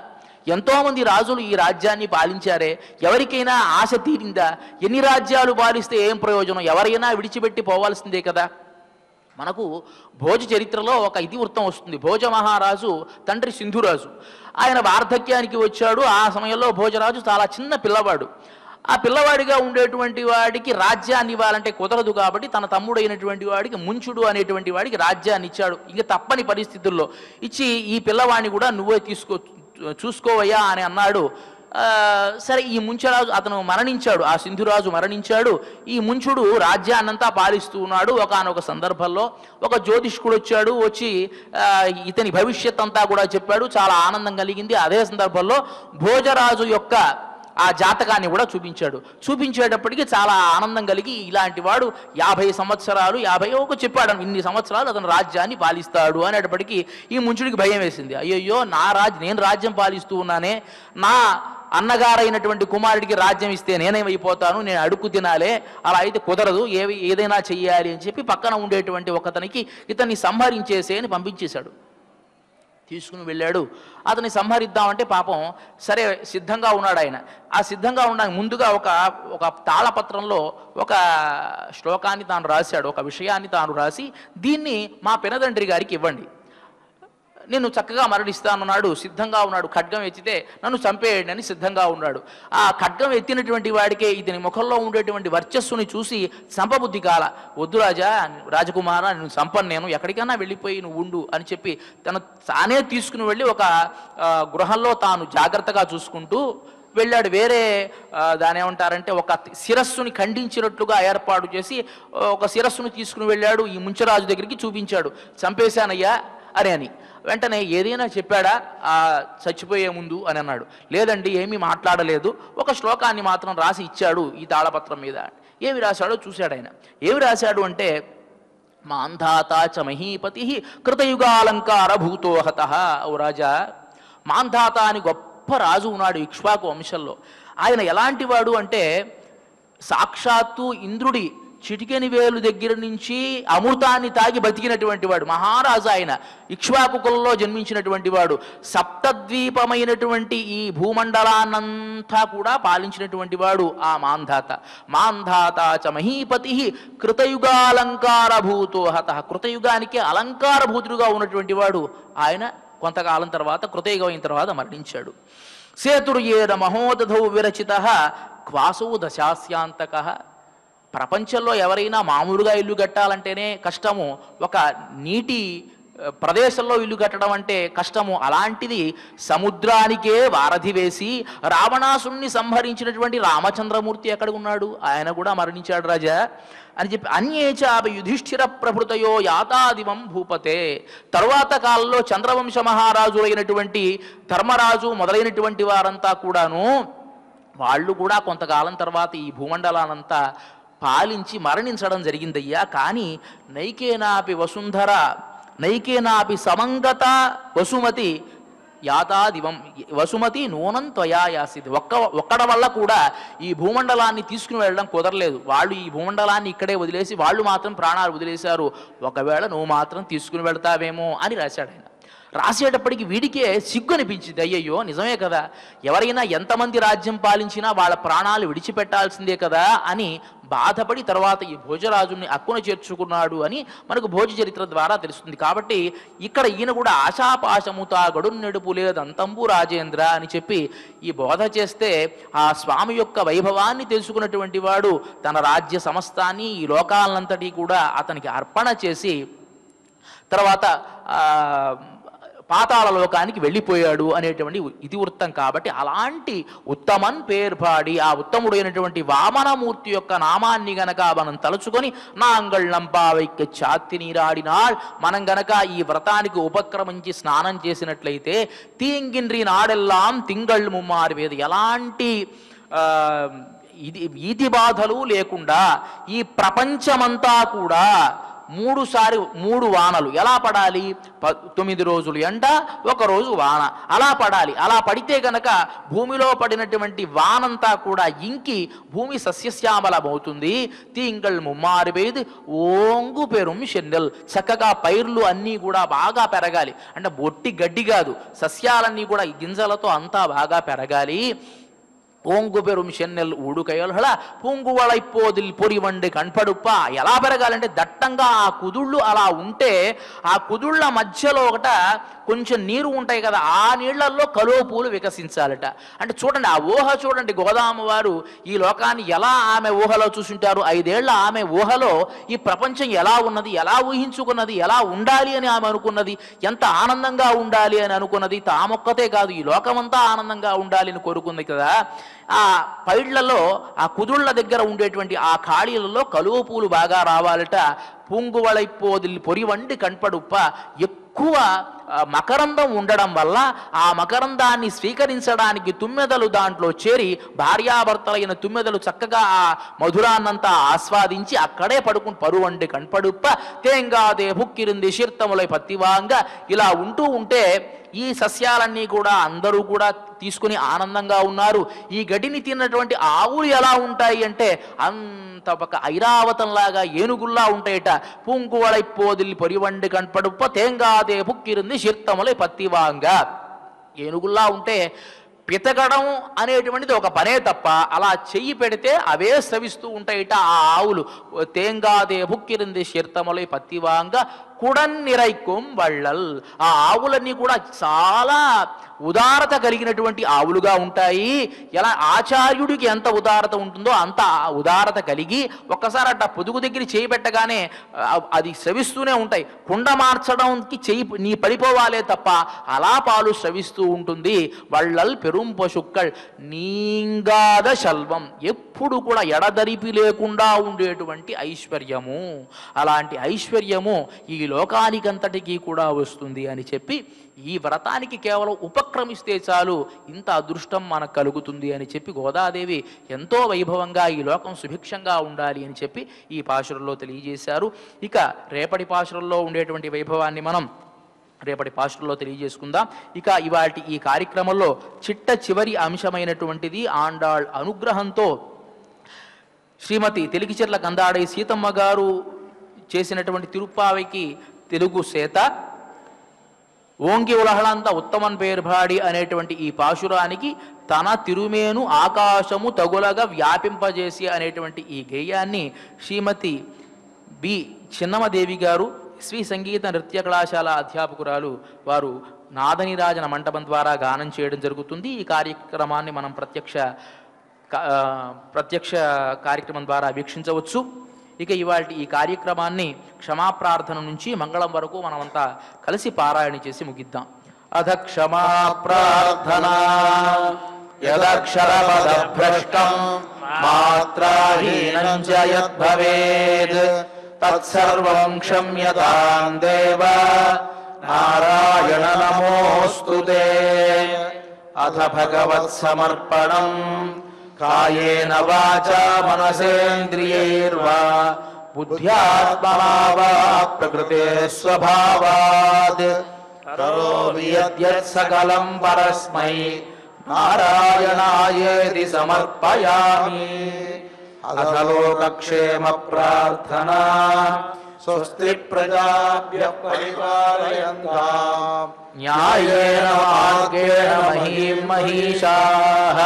ఎంతోమంది రాజులు ఈ రాజ్యాన్ని పాలించారే, ఎవరికైనా ఆశ తీరిందా? ఎన్ని రాజ్యాలు పాలిస్తే ఏం ప్రయోజనం? ఎవరైనా విడిచిపెట్టి పోవాల్సిందే కదా. మనకు భోజ చరిత్రలో ఒక ఇతివృత్తం వస్తుంది. భోజ మహారాజు తండ్రి సింధురాజు, ఆయన వార్ధక్యానికి వచ్చాడు. ఆ సమయంలో భోజరాజు చాలా చిన్న పిల్లవాడు. ఆ పిల్లవాడిగా ఉండేటువంటి వాడికి రాజ్యాన్ని ఇవ్వాలంటే కుదరదు కాబట్టి తన తమ్ముడైనటువంటి వాడికి ముంచుడు అనేటువంటి వాడికి రాజ్యాన్ని ఇచ్చాడు. ఇంకా తప్పని పరిస్థితుల్లో ఇచ్చి, ఈ పిల్లవాడిని కూడా నువ్వే చూసుకోవయ్యా అని అన్నాడు. సరే, ఈ ముంచరాజు అతను మరణించాడు, ఆ సింధురాజు మరణించాడు. ఈ ముంచుడు రాజ్యాన్నంతా పాలిస్తూ ఉన్నాడు. ఒకానొక సందర్భంలో ఒక జ్యోతిష్కుడు వచ్చాడు, వచ్చి ఇతని భవిష్యత్ అంతా కూడా చెప్పాడు. చాలా ఆనందం కలిగింది. అదే సందర్భంలో భోజరాజు యొక్క ఆ జాతకాన్ని కూడా చూపించేటప్పటికి చాలా ఆనందం కలిగి, ఇలాంటి వాడు 50 సంవత్సరాలు, 50 చెప్పాడు, ఇన్ని సంవత్సరాలు అతను రాజ్యాన్ని పాలిస్తాడు అనేటప్పటికీ ఈ ముంచుడికి భయం వేసింది. అయ్యయ్యో, నేను రాజ్యం పాలిస్తూ ఉన్నానే, నా అన్నగారైనటువంటి కుమారుడికి రాజ్యం ఇస్తే నేనేమైపోతాను, నేను అడుక్కు తినాలే, అలా అయితే కుదరదు, ఏదైనా చెయ్యాలి అని చెప్పి పక్కన ఉండేటువంటి ఒకతనికి ఇతన్ని సంహరించేసే అని పంపించేశాడు. తీసుకుని వెళ్ళాడు. అతన్ని సంహరిద్దామంటే పాపం సరే సిద్ధంగా ఉన్నాడు ఆయన. ఆ సిద్ధంగా ఉండడానికి ముందుగా ఒక తాళపత్రంలో ఒక శ్లోకాన్ని తాను రాశాడు, ఒక విషయాన్ని తాను రాసి, దీన్ని మా పినతండ్రి గారికి ఇవ్వండి, నేను చక్కగా మరణిస్తానన్నాడు. సిద్ధంగా ఉన్నాడు. ఖడ్గం ఎత్తితే నన్ను చంపేయండి అని సిద్ధంగా ఉన్నాడు. ఆ ఖడ్గం ఎత్తినటువంటి వాడికే ఇతని ముఖంలో ఉండేటువంటి వర్చస్సుని చూసి చంపబుద్ధి కాల. వద్దు రాజా, రాజకుమార, నేను చంపను, నేను ఎక్కడికైనా వెళ్ళిపోయి నువ్వు ఉండు అని చెప్పి తానే తీసుకుని వెళ్ళి ఒక గృహంలో తాను జాగ్రత్తగా చూసుకుంటూ వెళ్ళాడు. వేరే దాని ఏమంటారంటే ఒక శిరస్సుని ఖండించినట్లుగా ఏర్పాటు చేసి ఒక శిరస్సును తీసుకుని వెళ్ళాడు. ఈ ముంచరాజు దగ్గరికి చూపించాడు, చంపేశానయ్యా అని. వెంటనే ఏదైనా చెప్పాడా ఆ చచ్చిపోయే ముందు అని అన్నాడు. లేదండి, ఏమీ మాట్లాడలేదు, ఒక శ్లోకాన్ని మాత్రం రాసి ఇచ్చాడు ఈ తాళపత్రం మీద. ఏమి రాశాడో చూశాడు ఆయన. ఏమి రాశాడు అంటే, మాంధాతా చ మహీపతి కృతయుగాలంకార భూతోహత. ఓ రాజా, మాంధాత అని గొప్ప రాజు ఉన్నాడు ఇక్ష్వాకు వంశంలో. ఆయన ఎలాంటి వాడు అంటే, సాక్షాత్తు ఇంద్రుడి చిటికెని వేలు దగ్గర నుంచి అమృతాన్ని తాగి బతికినటువంటి వాడు మహారాజు. ఆయన ఇక్ష్వాకు కులంలో జన్మించినటువంటి వాడు. సప్తద్వీపమైనటువంటి ఈ భూమండలాన్నంతా కూడా పాలించినటువంటి వాడు ఆ మాంధాత. మాంధాత చ మహీపతి కృతయుగాలంకార భూతోహత. కృతయుగానికి అలంకారభూతుడుగా ఉన్నటువంటి వాడు ఆయన. కొంతకాలం తర్వాత, కృతయుగం అయిన తర్వాత మరణించాడు. సేతుర్యేన మహోదధౌ విరచిత క్వాసౌ దశాస్యాంతక. ప్రపంచంలో ఎవరైనా మామూలుగా ఇల్లు కట్టాలంటేనే కష్టము, ఒక నీటి ప్రదేశంలో ఇల్లు కట్టడం అంటే కష్టము. అలాంటిది సముద్రానికే వారధి వేసి రావణాసుని సంహరించినటువంటి రామచంద్రమూర్తి ఎక్కడ ఉన్నాడు? ఆయన కూడా మరణించాడు రాజా అని చెప్పి, అన్యేచాపి యుధిష్ఠిర ప్రభృతయో యాతాదివం భూపతే. తరువాత కాలంలో చంద్రవంశ మహారాజులైనటువంటి ధర్మరాజు మొదలైనటువంటి వారంతా కూడాను, వాళ్ళు కూడా కొంతకాలం తర్వాత ఈ భూమండలానంతా పాలించి మరణించడం జరిగిందయ్యా. కానీ నైకేనాపి వసుంధర, నైకేనాపి సమంగత వసుమతి యాతాదివం. వసుమతి నూనం త్వయా యాసిది. ఒక్కడ వల్ల కూడా ఈ భూమండలాన్ని తీసుకుని వెళ్ళడం కుదరలేదు. వాళ్ళు ఈ భూమండలాన్ని ఇక్కడే వదిలేసి వాళ్ళు మాత్రం ప్రాణాలు వదిలేశారు. ఒకవేళ నువ్వు మాత్రం తీసుకుని వెళ్తావేమో అని రాశాడు ఆయన. రాసేటప్పటికి వీడికే సిగ్గు అనిపించింది. అయ్యయ్యో, నిజమే కదా, ఎవరైనా ఎంతమంది రాజ్యం పాలించినా వాళ్ళ ప్రాణాలు విడిచిపెట్టాల్సిందే కదా అని బాధపడి తర్వాత ఈ భోజరాజుని అక్కున చేర్చుకున్నాడు అని మనకు భోజ చరిత్ర ద్వారా తెలుస్తుంది. కాబట్టి ఇక్కడ ఈయన కూడా ఆశాపాశముతా గడున్నెడుపు లేదంతంబు రాజేంద్ర అని చెప్పి ఈ బోధ చేస్తే, ఆ స్వామి యొక్క వైభవాన్ని తెలుసుకున్నటువంటి వాడు తన రాజ్య సమస్తాన్ని, ఈ లోకాలంతటి కూడా అతనికి అర్పణ చేసి తర్వాత పాతాళ లోకానికి వెళ్ళిపోయాడు అనేటువంటి ఇతివృత్తం. కాబట్టి అలాంటి ఉత్తమన్ పేర్పాడి, ఆ ఉత్తముడైనటువంటి వామనమూర్తి యొక్క నామాన్ని గనక మనం తలుచుకొని నాంగళ్ నంపావైక్య ఛాతి నీరాడినాள், మనం గనక ఈ వ్రతానికి ఉపక్రమించి స్నానం చేసినట్లయితే తీంగిన్రి నాడెల్లాం తింగళ్ ముమ్మారి వేది. ఎలాంటి ఇది ఈతి బాధలు లేకుండా ఈ ప్రపంచమంతా కూడా 3 వానలు ఎలా పడాలి? 9 రోజులు ఎండ, 1 రోజు వాన అలా పడాలి. అలా పడితే గనక భూమిలో పడినటువంటి వానంతా కూడా ఇంకి భూమి సస్యశ్యామలమవుతుంది. తింగళ్ ముమ్మారు పెయ్து ఓంగు పెరుం షెన్నెల్, చక్కగా పైర్లు అన్నీ కూడా బాగా పెరగాలి. అంటే బొట్టి గడ్డి కాదు, సస్యాలన్నీ కూడా గింజలతో అంతా బాగా పెరగాలి. ఓంగు పెరుం షెన్నెల్ ఊడుకయల్హళ పూంగువళైపోదిల్ పొరివండి కణపడుప్ప. ఎలా పెరగాలంటే దట్టంగా ఆ కుదుళ్ళు అలా ఉంటే ఆ కుదుళ్ళ మధ్యలో ఒకట కొంచెం నీరు ఉంటాయి కదా, ఆ నీళ్లలో కలువ పూలు వికసించాలట. అంటే చూడండి ఆ ఊహ చూడండి, గోదామ వారు ఈ లోకాన్ని ఎలా ఆమె ఊహలో చూసుంటారు. 5 ఏళ్ల ఆమె ఊహలో ఈ ప్రపంచం ఎలా ఉన్నది, ఎలా ఊహించుకున్నది, ఎలా ఉండాలి అని ఆమె అనుకున్నది, ఎంత ఆనందంగా ఉండాలి అని అనుకున్నది. తామొక్కతే కాదు, ఈ లోకమంతా ఆనందంగా ఉండాలి అని కోరుకుంది కదా. ఆ పైళ్లలో ఆ కుదుళ్ల దగ్గర ఉండేటువంటి ఆ ఖాళీలలో కలువ పూలు బాగా రావాలట. పూంగువళైపోదిల్ పొరివండి కణపడుప్ప, ఎక్కువ మకరందం ఉండడం వల్ల ఆ మకరందాన్ని స్వీకరించడానికి తుమ్మెదలు దాంట్లో చేరి భార్యాభర్తలైన తుమ్మెదలు చక్కగా ఆ మధురాన్నంతా ఆస్వాదించి అక్కడే పరువండి కణపడుప్ప తేంగాదే భుక్కిరింది శీర్తములై పత్తివాంగా. ఇలా ఉంటూ ఉంటే ఈ సస్యాలన్నీ కూడా అందరూ కూడా తీసుకుని ఆనందంగా ఉన్నారు. ఈ గడ్డిని తిన్నటువంటి ఆవులు ఎలా ఉంటాయి అంటే అంత ఒక ఐరావతంలాగా ఏనుగుల్లా ఉంటాయట. పూంకువళైపోదిల్ పొరివండి కణపడుప్ప తేంగాదే భుక్కిరింది శీర్తములై పత్తివాంగా. ఏనుగుల్లా ఉంటే పితకడం అనేటువంటిది ఒక పనే తప్ప అలా చెయ్యి పెడితే అవే స్రవిస్తూ ఉంటాయిట ఆ ఆవులు. తేంగాదే భుక్కిరింది శీర్తములై పత్తివాంగా కుడన్నిరైక్కుం వళ్ళల్. ఆ ఆవులన్నీ కూడా చాలా ఉదారత కలిగినటువంటి ఆవులుగా ఉంటాయి. ఎలా ఆచార్యుడికి ఎంత ఉదారత ఉంటుందో అంత ఉదారత కలిగి ఒక్కసారి అట్లా పొదుగు దగ్గర చేయి పెట్టగానే అది స్రవిస్తూనే ఉంటాయి. కుండ మార్చడానికి చెయ్యి నీ పడిపోవాలే తప్ప అలా పాలు స్రవిస్తూ ఉంటుంది. వళ్ళల్ పెరుం పశుక్కల్ నీంగాద శల్వం, ఎప్పుడు కూడా ఎడదరిపి లేకుండా ఉండేటువంటి ఐశ్వర్యము. అలాంటి ఐశ్వర్యము ఈ లోకానికంతటికీ కూడా వస్తుంది అని చెప్పి ఈ వ్రతానికి కేవలం ఉపక్రమిస్తే చాలు ఇంత అదృష్టం మనకు కలుగుతుంది అని చెప్పి గోదాదేవి ఎంతో వైభవంగా ఈ లోకం సుభిక్షంగా ఉండాలి అని చెప్పి ఈ పాశురంలో తెలియజేశారు. ఇక రేపటి పాశురంలో ఉండేటువంటి వైభవాన్ని మనం రేపటి పాశురంలో తెలియజేసుకుందాం. ఇక ఇవాటి ఈ కార్యక్రమంలో చిట్ట చివరి అంశమైనటువంటిది ఆండాళ్ అనుగ్రహంతో శ్రీమతి తెలిగిచెర్ల కందాడై సీతమ్మ గారు చేసినటువంటి తిరుప్పావికి తెలుగు సేత ఓంగి ఉలహళంత ఉత్తమన్ పేర్భాడి అనేటువంటి ఈ పాశురానికి తన తిరుమేను ఆకాశము తగులగా వ్యాపింపజేసి అనేటువంటి ఈ గేయాన్ని శ్రీమతి బి చిన్నమదేవి గారు శ్రీ సంగీత నృత్య కళాశాల అధ్యాపకురాలు వారు నాదనిరాజన మంటపం ద్వారా గానం చేయడం జరుగుతుంది. ఈ కార్యక్రమాన్ని మనం ప్రత్యక్ష కార్యక్రమం ద్వారా వీక్షించవచ్చు. ఇక ఇవాళ ఈ కార్యక్రమాన్ని క్షమాప్రార్థన నుంచి మంగళం వరకు మనమంతా కలిసి పారాయణ చేసి ముగిద్దాం. అధ క్షమాప్రార్థన యదక్షరపదభ్రష్టం మాత్రాహీనం చ యద్భవేద్ తత్సర్వం క్షమ్యతాం దేవ నారాయణ నమోస్తుతే. అథ భగవత్ సమర్పణం కాయేన వాచా మనసేంద్రియైర్వా బుద్ధ్యాత్మనా వా ప్రకృతే స్వభావాత్ కరోమి యద్యత్ సకలం పరస్మై నారాయణాయేతి సమర్పయామి. అథ లోకక్షేమ ప్రార్థనా స్వస్తి ప్రజాభ్యః పరిపాలయంతాం న్యాయేన మార్గేణ మహీం మహిషాః.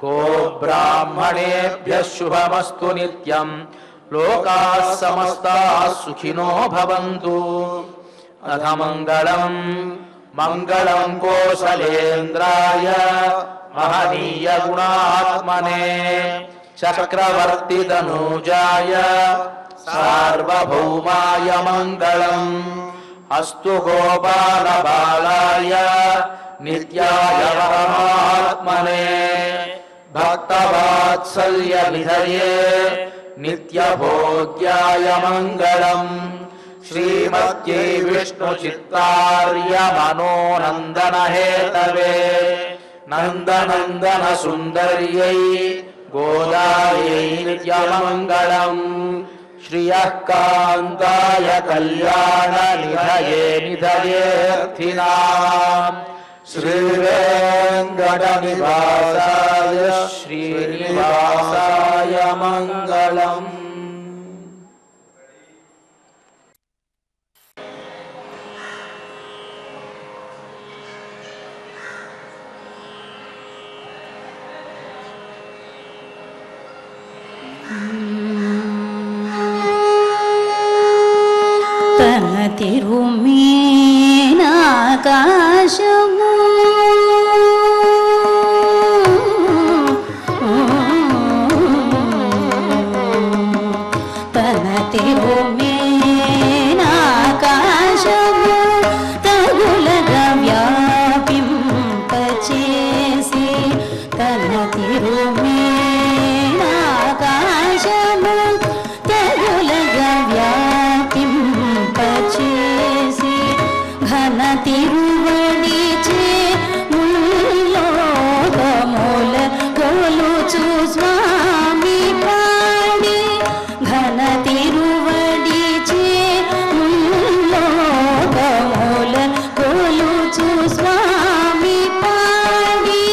గో బ్రాహ్మణేభ్యః శుభమస్తు నిత్యం. లోకాః సమస్తాః సుఖినో భవంతు. అథ మంగళం మంగళం కోసలేంద్రాయ మహనీయ గుణాత్మనే చక్రవర్తి తనూజాయ సార్వభౌమాయ మంగళం. అస్తు గోపాల బాలాయ నిత్యాయ పరమాత్మనే భక్తవాత్సల్య నిధయే నిత్యభోగ్యాయ మంగళం. శ్రీమత్యై విష్ణు చిత్తార్య మనోనందన హేతవే నందనందన సుందర్యై गोदायै नित्यमङ्गलम् श्रियः कान्ताय कल्याणनिधये निधयेऽर्थिनाम् श्रीवेङ्कटनिवासाय श्रीनिवासाय मङ्गलम्। తిరుమేనాకాశము తన తిరుమేనాకాశము తగులగా వ్యాపింపచేసి తన తిరుమేనాకాశము తగులగా వ్యాపింపచేసి ఘన తిరువడిచే ముల్లోకముల కొలుచు స్వామి పాడి ఘన తిరువడిచే ముల్లోకముల కొలుచు స్వామి పాడి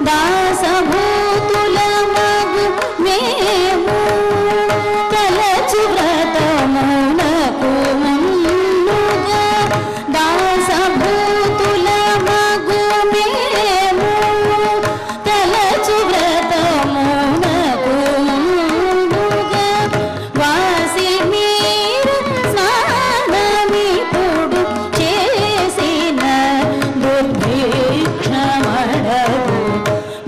దాసభూతుల మగు మేము తలచు వ్రతమునకు ముందుగా దాసభూతుల మగు మేము తలచు వ్రతమునకు ముందుగా వాసి మీరు స్నానమిప్పుడు చేసిన దుర్భిక్షమడగు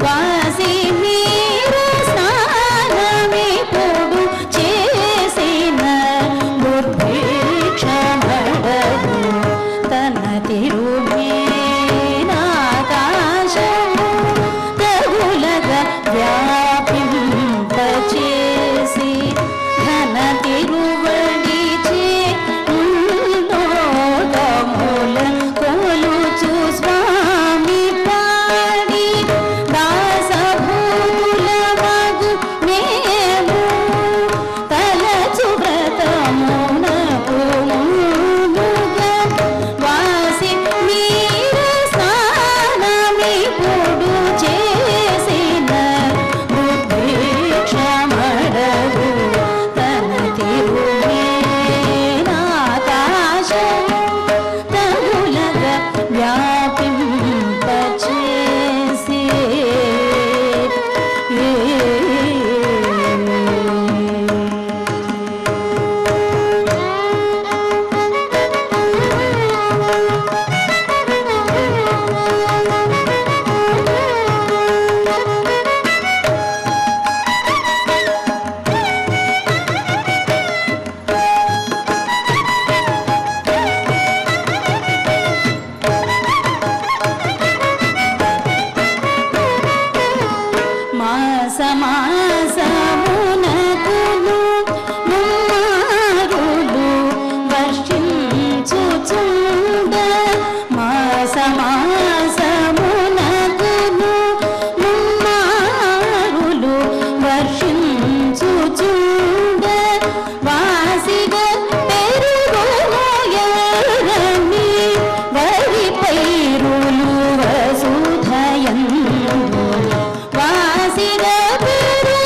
వాసి మీరు స్నానమిప్పుడు చేసిన దుర్భిక్షమడగు తన తిరుమేనాకాశము తగులగా వ్యాపింపచేసి ఘన తిరువడిచే ముల్లోకముల కొలుచు స్వామి పాడి దాసభూతుల మగు మేము తలచు వ్రతమునకు ముందుగా వాసి మీరు స్నానమిప్పుడు చేసిన దుర్భిక్షమడగు తన తిరుమేనాకాశము తగులగా వ్యాపింపచేసి మాసమాసమునకును ముమ్మారులు వర్షించుచుండ మాసమాసమునకును ముమ్మారులు వర్షించుచుండ వాసిగా పెరుగునోయరని వరి పైరులు వసుధయందు వాసిగా పెరుగునోయరని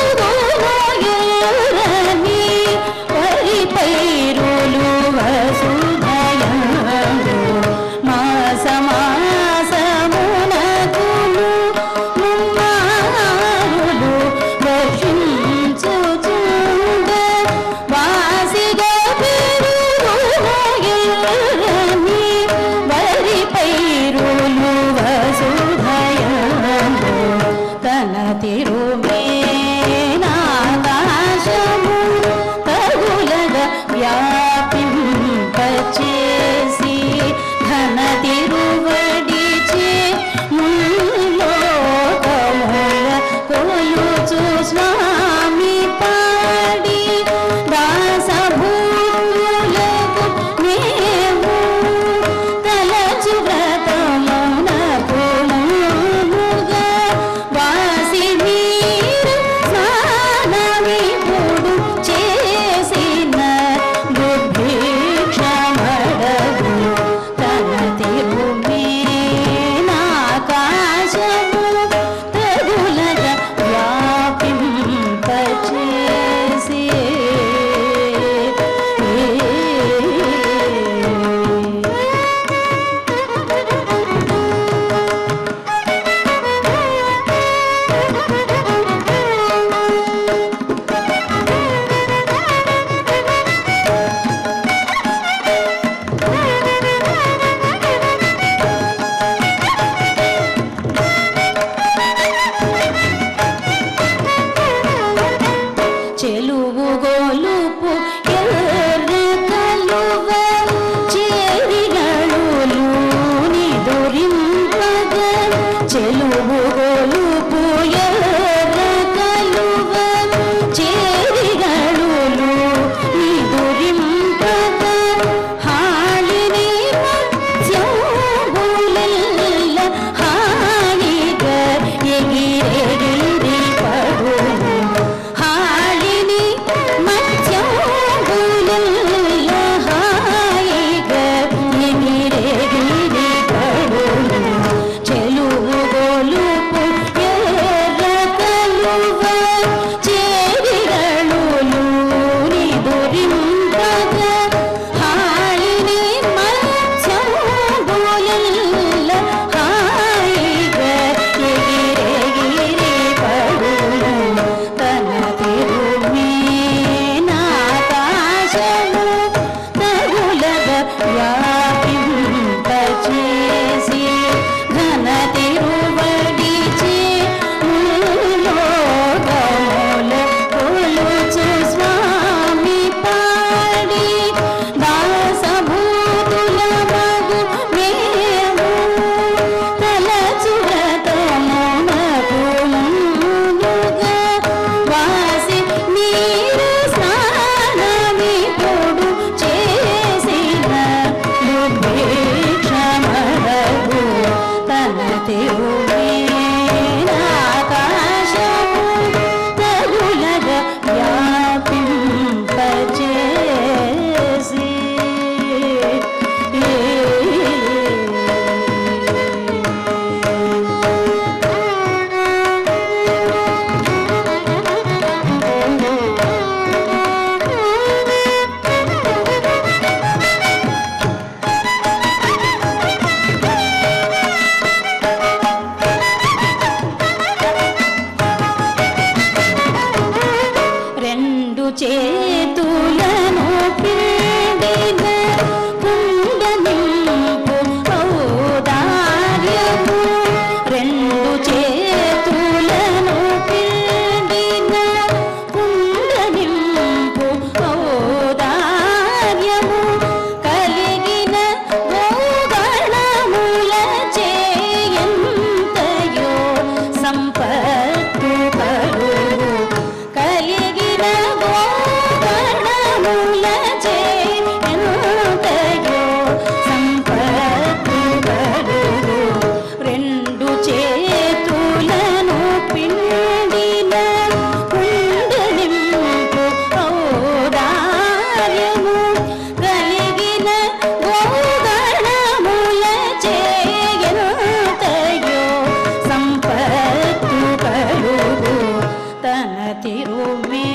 తిరుమేని